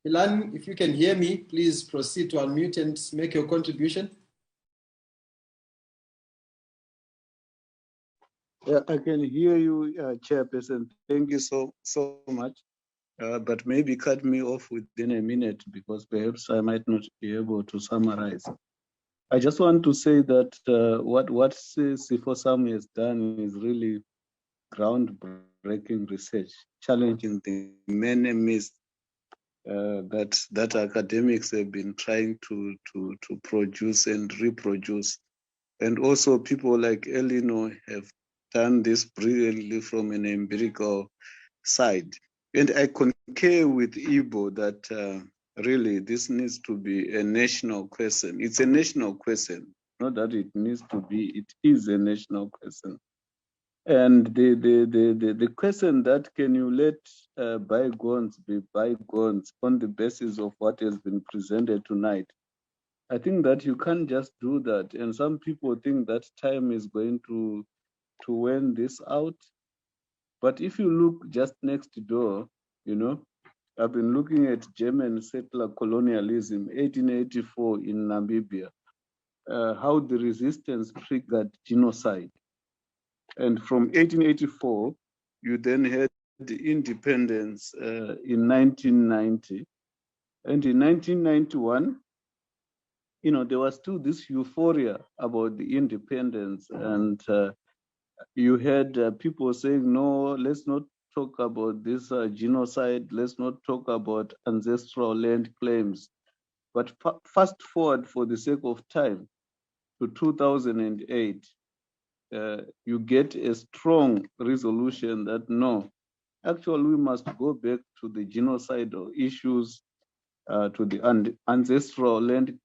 Ilan, if you can hear me, please proceed to unmute and make your contribution. Yeah, I can hear you, Chairperson. Thank you so much. But maybe cut me off within a minute because perhaps I might not be able to summarize. I just want to say that what Sifo has done is really groundbreaking research, challenging the many myths that academics have been trying to produce and reproduce. And also people like Elinor have done this brilliantly from an empirical side. And I concur with Ibo that really this needs to be a national question. It's a national question, not that it needs to be, it is a national question. And the question that can you let bygones be bygones on the basis of what has been presented tonight, I think that you can't just do that. And some people think that time is going to wean this out. But if you look just next door, you know, I've been looking at German settler colonialism, 1884 in Namibia, how the resistance triggered genocide. And from 1884, you then had the independence in 1990. And in 1991, you know, there was still this euphoria about the independence. And you had people saying, no, let's not talk about this genocide. Let's not talk about ancestral land claims. But fast forward for the sake of time to 2008, you get a strong resolution that no, actually we must go back to the genocidal issues, to the ancestral land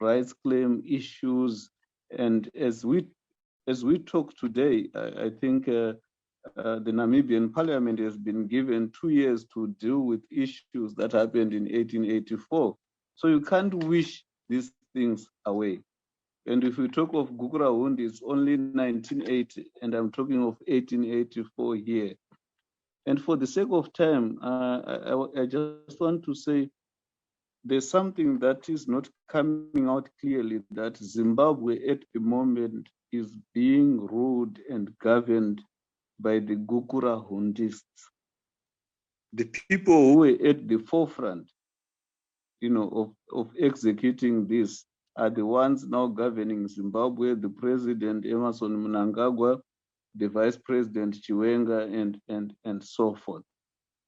rights claim issues. And as we talk today, I think the Namibian parliament has been given 2 years to deal with issues that happened in 1884. So you can't wish these things away. And if we talk of Gukurahundi, it's only 1980, and I'm talking of 1884 here. And for the sake of time, I just want to say there's something that is not coming out clearly, that Zimbabwe at the moment is being ruled and governed by the Gukurahundi. The people who were at the forefront, you know, of executing this are the ones now governing Zimbabwe, the president Emerson Mnangagwa, the vice president Chiwenga, and so forth.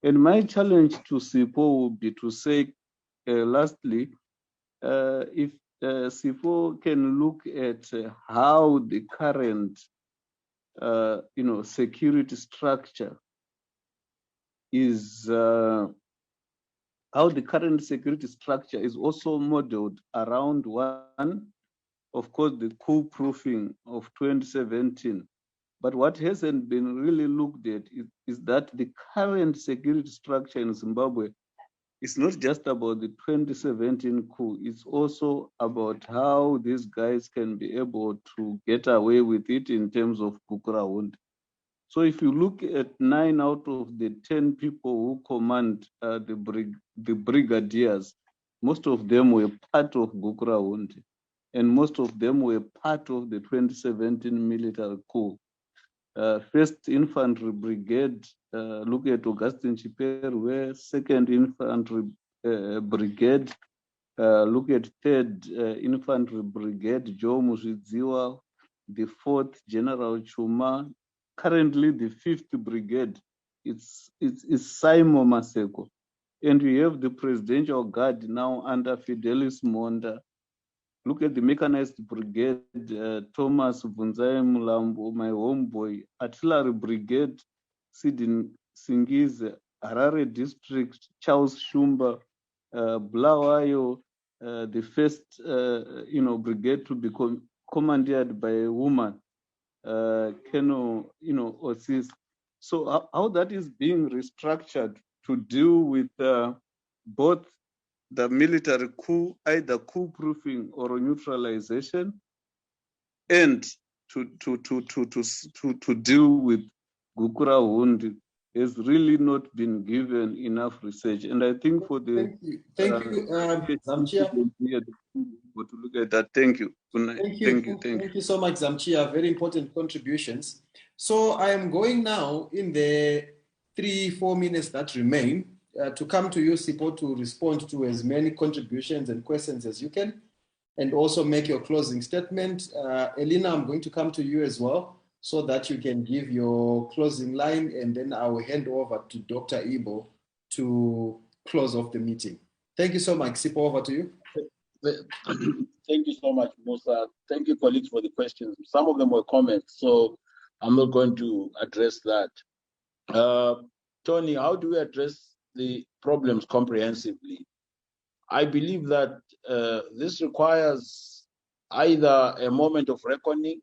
And my challenge to SIPO would be to say, lastly, if SIPO can look at how the current, security structure is, how the current security structure is also modeled around one, of course, the coup proofing of 2017, But what hasn't been really looked at is that the current security structure in Zimbabwe is not just about the 2017 coup, it's also about how these guys can be able to get away with it in terms of Gukurahundi. So if you look at 9 out of the 10 people who command the brigadiers, most of them were part of Gukurahundi, and most of them were part of the 2017 military coup. First Infantry Brigade, look at Augustine Chiperu, 2nd Infantry Brigade, look at 3rd Infantry Brigade, Joe Muzvidziwa, the 4th General Chuma, currently the 5th Brigade, it's Simon Maseko. And we have the Presidential Guard now under Fidelis Monda. Look at the Mechanized Brigade, Thomas Vunzai Mulambo, my homeboy, Artillery Brigade, Sidin Singize, Harare District, Charles Shumba, Blawayo, the first, brigade to be commanded by a woman, Keno, Osis. So how that is being restructured to deal with both the military coup, either coup proofing or neutralization, and to deal with Gukurahundi has really not been given enough research. And I think for the thank you, Zamchia. To look at that. Thank you. Thank you so much, Zamchia. Very important contributions. So I am going now in the 3-4 minutes that remain to come to you, Sipho, to respond to as many contributions and questions as you can, and also make your closing statement. Elena, I'm going to come to you as well, so that you can give your closing line, and then I will hand over to Dr. Ibo to close off the meeting. Thank you so much. Sipho, over to you. Thank you so much, Musa. Thank you, colleagues, for the questions. Some of them were comments, so I'm not going to address that. Tony, how do we address the problems comprehensively? I believe that this requires either a moment of reckoning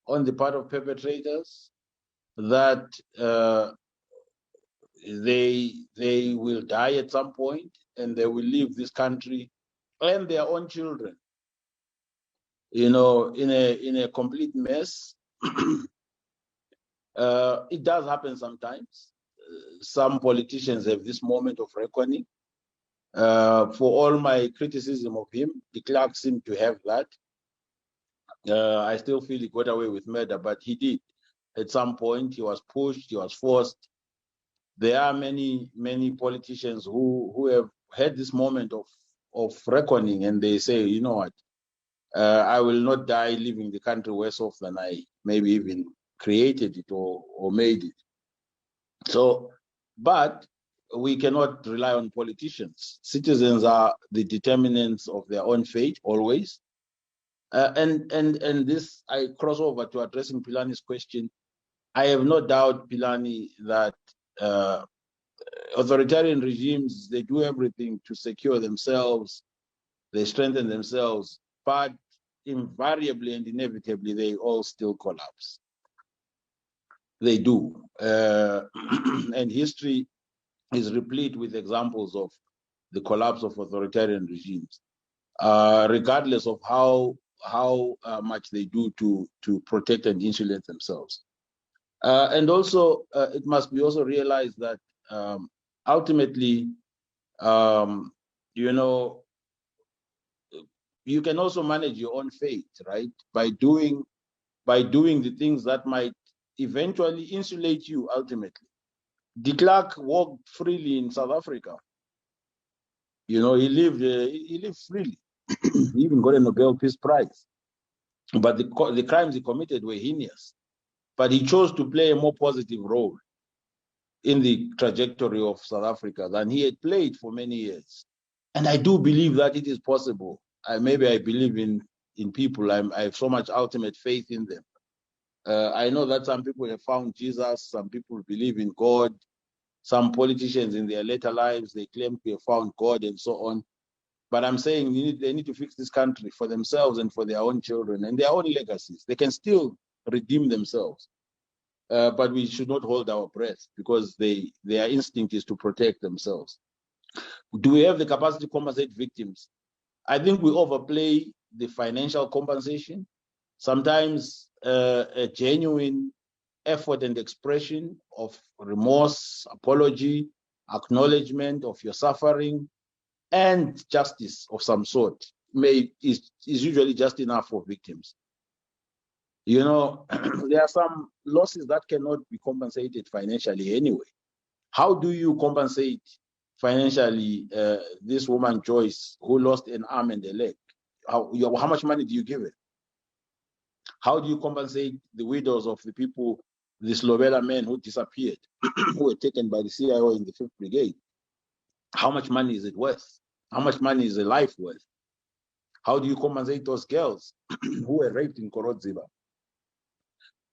on the part of perpetrators, that they will die at some point and they will leave this country and their own children, in a complete mess. It does happen sometimes. Some politicians have this moment of reckoning. For all my criticism of him, de Klerk seemed to have that. I still feel he got away with murder, but he did. At some point, he was pushed, he was forced. There are many politicians who have had this moment of reckoning, and they say, you know what, I will not die leaving the country worse off than I maybe even created it or made it. So, but we cannot rely on politicians. Citizens are the determinants of their own fate always. And this, I cross over to addressing Pilani's question. I have no doubt, Pilani, that authoritarian regimes, they do everything to secure themselves, they strengthen themselves, but invariably and inevitably, they all still collapse. They do. And history is replete with examples of the collapse of authoritarian regimes, regardless of how much they do to protect and insulate themselves. And also, it must be also realized that ultimately, you can also manage your own fate, right? By doing the things that might eventually insulate you ultimately. De Klerk walked freely in South Africa. He lived freely. He even got a Nobel Peace Prize. But the crimes he committed were heinous. But he chose to play a more positive role in the trajectory of South Africa than he had played for many years. And I do believe that it is possible. Maybe I believe in people. I have so much ultimate faith in them. I know that some people have found Jesus. Some people believe in God. Some politicians in their later lives, they claim to have found God and so on. But I'm saying they need to fix this country for themselves and for their own children and their own legacies. They can still redeem themselves. but we should not hold our breath because their instinct is to protect themselves. Do we have the capacity to compensate victims? I think we overplay the financial compensation. Sometimes a genuine effort and expression of remorse, apology, acknowledgement of your suffering, and justice of some sort is usually just enough for victims. You know, there are some losses that cannot be compensated financially anyway. How do you compensate financially this woman Joyce who lost an arm and a leg? How much money do you give her? How do you compensate the widows of the people, the Slovela men who disappeared, who were taken by the CIO in the 5th Brigade? How much money is it worth? How much money is a life worth? How do you compensate those girls who were raped in Korodziba?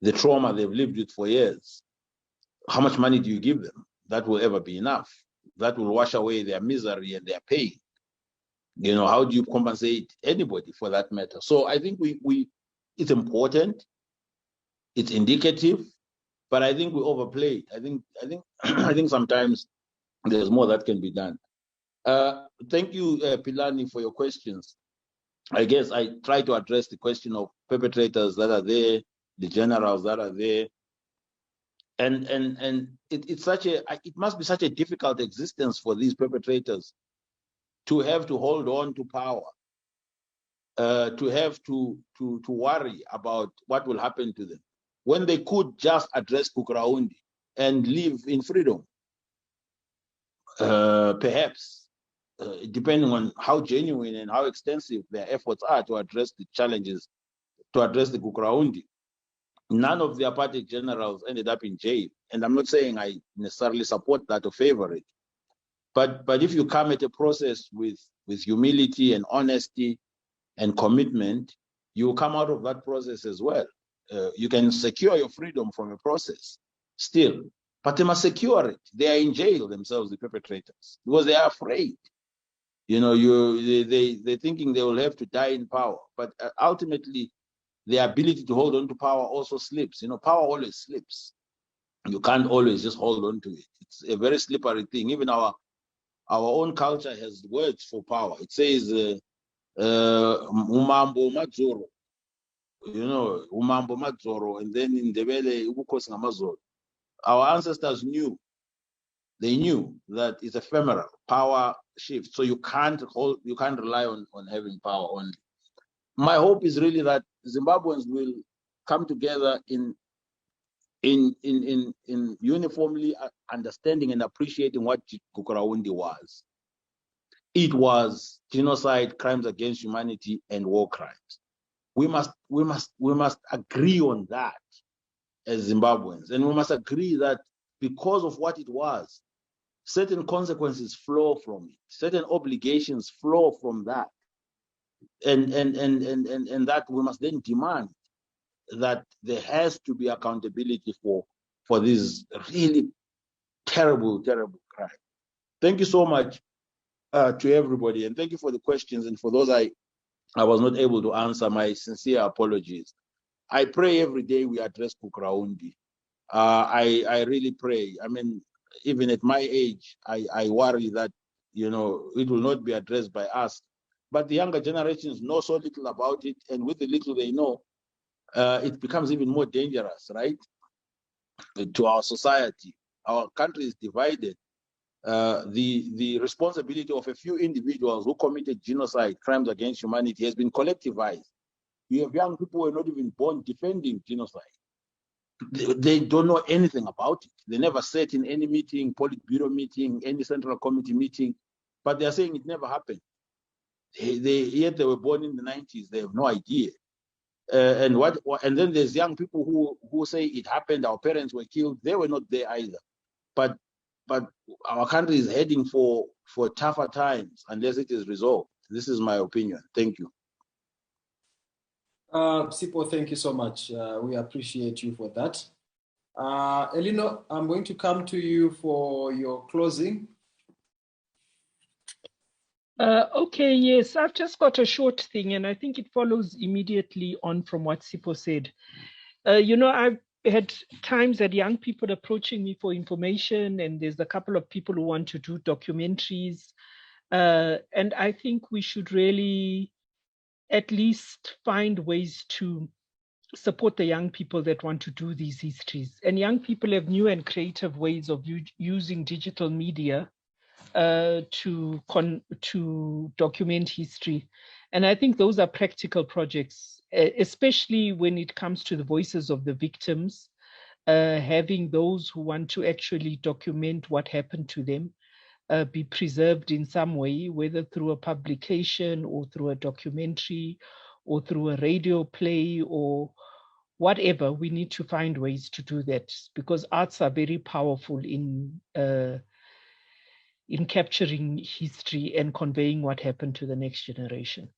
The trauma they've lived with for years. How much money do you give them? That will ever be enough. That will wash away their misery and their pain. You know, how do you compensate anybody for that matter? So I think it's important, it's indicative, but I think we overplay. I think sometimes there's more that can be done. Thank you, Pilani, for your questions. I guess I try to address the question of perpetrators that are there, the generals that are there, and it must be such a difficult existence for these perpetrators to have to hold on to power, to have to worry about what will happen to them when they could just address Gukurahundi and live in freedom. Perhaps, depending on how genuine and how extensive their efforts are to address the challenges, to address the Gukurahundi. None of the apartheid generals ended up in jail. And I'm not saying I necessarily support that or favor it. But if you come at a process with humility and honesty and commitment, you will come out of that process as well. You can secure your freedom from a process still, but they must secure it. They are in jail themselves, the perpetrators, because they are afraid. You know, they're thinking they will have to die in power, but ultimately, their ability to hold on to power also slips. You know, power always slips. You can't always just hold on to it. It's a very slippery thing. Even our own culture has words for power. It says, umambo madzoro. You know, umambo madzoro, and then in Ndebele, ubukhosi ngamazolo. Our ancestors knew. They knew that it's ephemeral. Power shifts. So you can't rely on having power only. My hope is really that Zimbabweans will come together in uniformly understanding and appreciating what Gukurahundi was. It was genocide, crimes against humanity, and war crimes. We must agree on that as Zimbabweans, and we must agree that because of what it was, certain consequences flow from it, certain obligations flow from that. And that we must then demand that there has to be accountability for these really terrible crimes. Thank you so much to everybody, and thank you for the questions, and for those I was not able to answer, my sincere apologies. I pray every day we address Gukurahundi. I really pray. I mean, even at my age, I worry that, you know, it will not be addressed by us. But the younger generations know so little about it, and with the little they know, it becomes even more dangerous, right? To our society. Our country is divided. The responsibility of a few individuals who committed genocide, crimes against humanity, has been collectivized. You have young people who are not even born defending genocide. They don't know anything about it. They never sat in any meeting, Politburo meeting, any Central Committee meeting, but they're saying it never happened. Yet they were born in the 90s. They have no idea. And then there's young people who say it happened. Our parents were killed. They were not there either. But our country is heading for tougher times unless it is resolved. This is my opinion. Thank you. Sipo, thank you so much. We appreciate you for that. Elino, I'm going to come to you for your closing. Okay, yes, I've just got a short thing, and I think it follows immediately on from what Sipo said. You know, had times that young people approaching me for information, and there's a couple of people who want to do documentaries. And I think we should really at least find ways to support the young people that want to do these histories. And young people have new and creative ways of using digital media to document history. And I think those are practical projects, especially when it comes to the voices of the victims, having those who want to actually document what happened to them be preserved in some way, whether through a publication or through a documentary or through a radio play or whatever. We need to find ways to do that, because arts are very powerful in capturing history and conveying what happened to the next generation.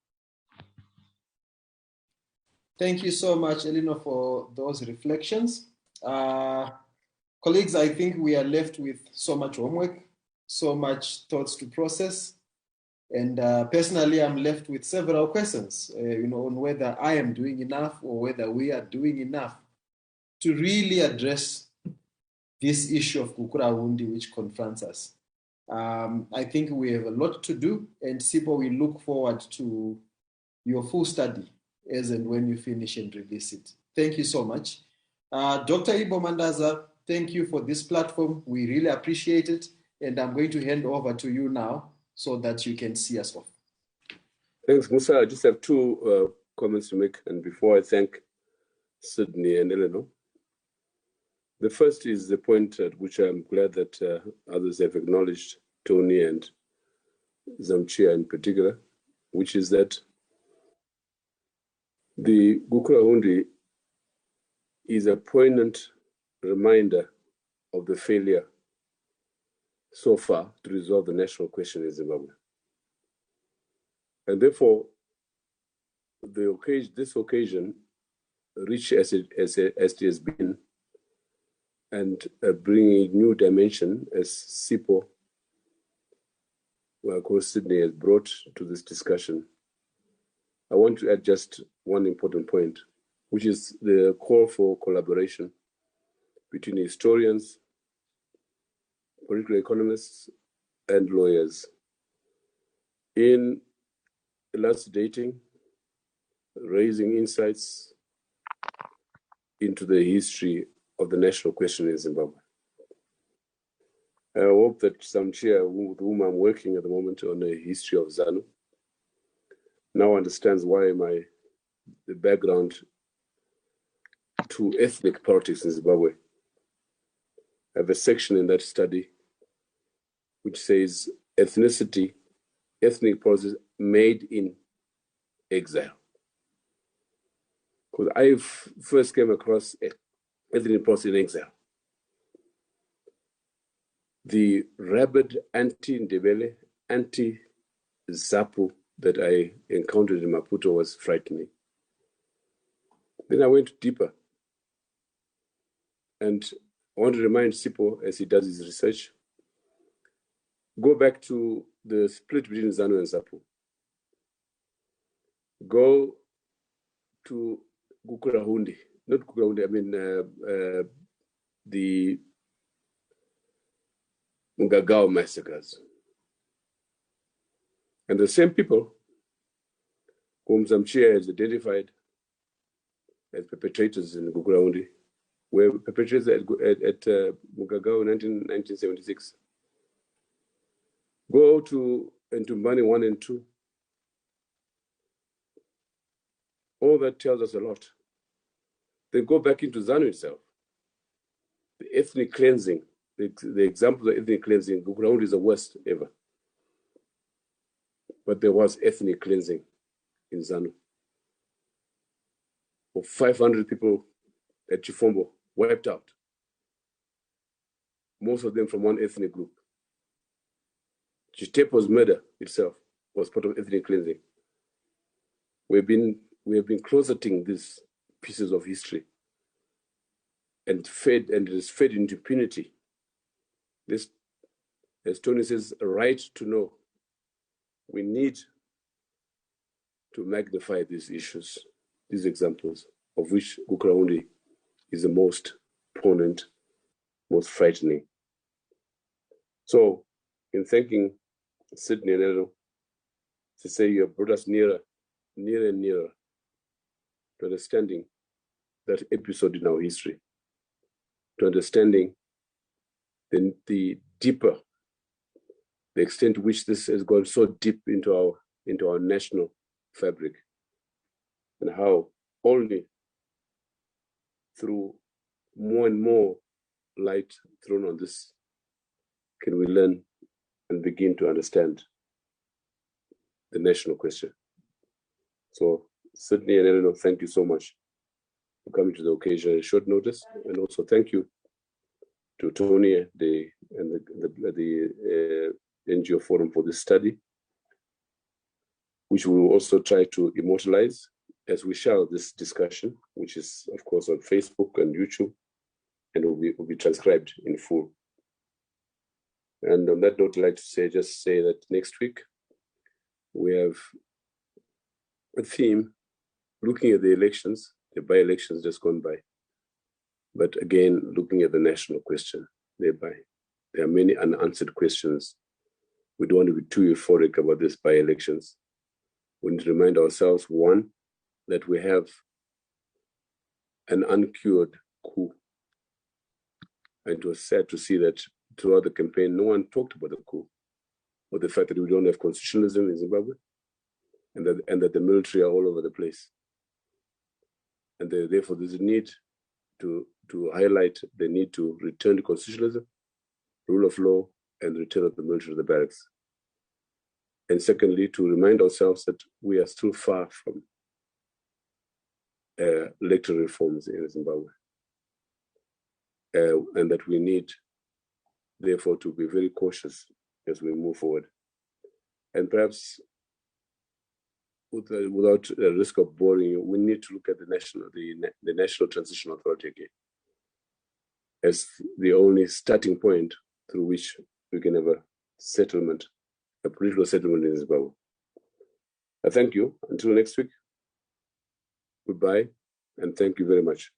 Thank you so much, Elinor, for those reflections. Colleagues, I think we are left with so much homework, so much thoughts to process. And personally, I'm left with several questions, on whether I am doing enough or whether we are doing enough to really address this issue of Gukurahundi, which confronts us. I think we have a lot to do, and Sipho, we look forward to your full study as and when you finish and release it. Thank you so much. Dr. Ibo Mandaza, thank you for this platform. We really appreciate it. And I'm going to hand over to you now so that you can see us off. Thanks, Musa. I just have two comments to make. And before I thank Sydney and Eleanor, the first is the point at which I'm glad that others have acknowledged, Tony and Zamchia in particular, which is that the Gukurahundi is a poignant reminder of the failure so far to resolve the national question in Zimbabwe. And therefore, this occasion, rich as it has been, and bringing a new dimension, as Sipho, of course, Sydney has brought to this discussion, I want to add just one important point, which is the call for collaboration between historians, political economists, and lawyers in elucidating, raising insights into the history of the national question in Zimbabwe. I hope that Zamchia, with whom I'm working at the moment on the history of ZANU, now understands why the background to ethnic politics in Zimbabwe. I have a section in that study which says ethnicity, ethnic politics made in exile. Because I first came across ethnic politics in exile. The rabid anti-Ndebele, anti-Zapu that I encountered in Maputo was frightening. Then I went deeper. And I want to remind Sipho, as he does his research, go back to the split between ZANU and ZAPU. Go to Gukurahundi, not Gukurahundi, I mean the Ngagao massacres. And the same people whom Zamchia has identified as perpetrators in Gukurahundi were perpetrators at Mugagao in 1976. Go to Ntumbani 1 and 2. All that tells us a lot. Then go back into ZANU itself. The ethnic cleansing, the example of ethnic cleansing, Gukurahundi is the worst ever. But there was ethnic cleansing in ZANU. Of 500 people at Chifombo wiped out. Most of them from one ethnic group. Chitepo's murder itself was part of ethnic cleansing. We have been closeting these pieces of history and it is fed into impunity. This, as Tony says, a right to know. We need to magnify these issues, these examples, of which Gukurahundi is the most prominent, most frightening. So, in thanking Sydney and Elo, to say you have brought us nearer and nearer to understanding that episode in our history, to understanding the deeper, the extent to which this has gone so deep into our national fabric, and how only through more and more light thrown on this can we learn and begin to understand the national question. So, Sydney and Eleanor, thank you so much for coming to the occasion at short notice, and also thank you to Tony and the NGO Forum for this study, which we will also try to immortalize as we share this discussion, which is, of course, on Facebook and YouTube, and will be transcribed in full. And on that note, I'd like to just say that next week we have a theme looking at the elections, the by-elections just gone by, but again, looking at the national question thereby. There are many unanswered questions. We don't want to be too euphoric about these by-elections. We need to remind ourselves, one, that we have an uncured coup. And it was sad to see that throughout the campaign, no one talked about the coup, or the fact that we don't have constitutionalism in Zimbabwe, and that the military are all over the place. And therefore, there's a need to highlight the need to return to constitutionalism, rule of law, and return of the military to the barracks. And secondly, to remind ourselves that we are still far from electoral reforms in Zimbabwe. And that we need, therefore, to be very cautious as we move forward. And perhaps, without a risk of boring you, we need to look at the National Transitional Authority again as the only starting point through which we can have a settlement, a political settlement in Zimbabwe. I thank you. Until next week, goodbye, and thank you very much.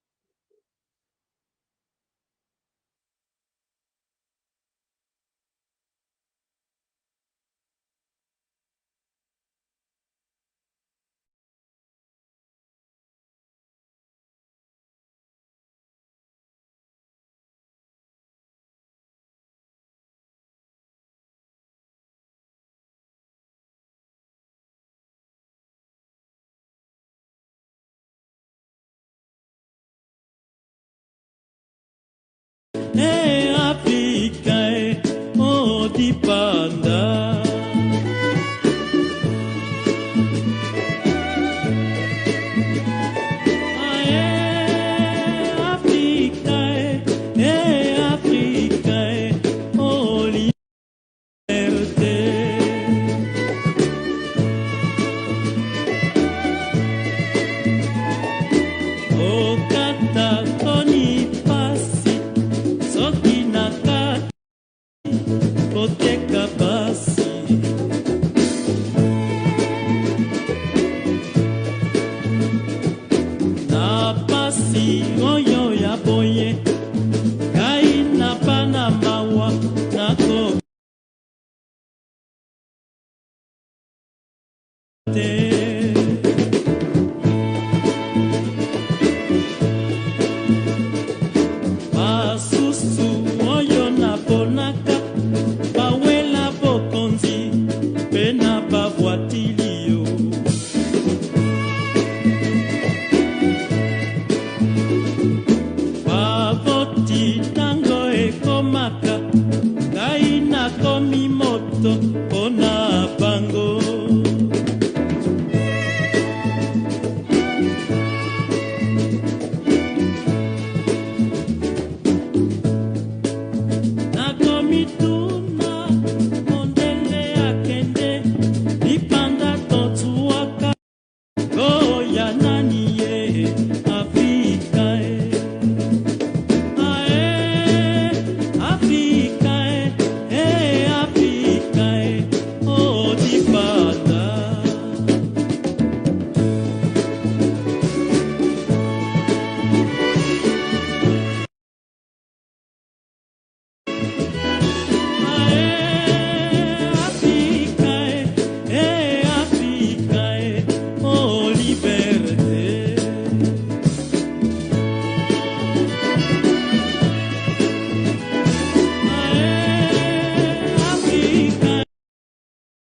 Africa, oh, the panda. Africa, oh, liberté. Oh, Katakoni pasi, soki nakati, poteka pasi. Na pasi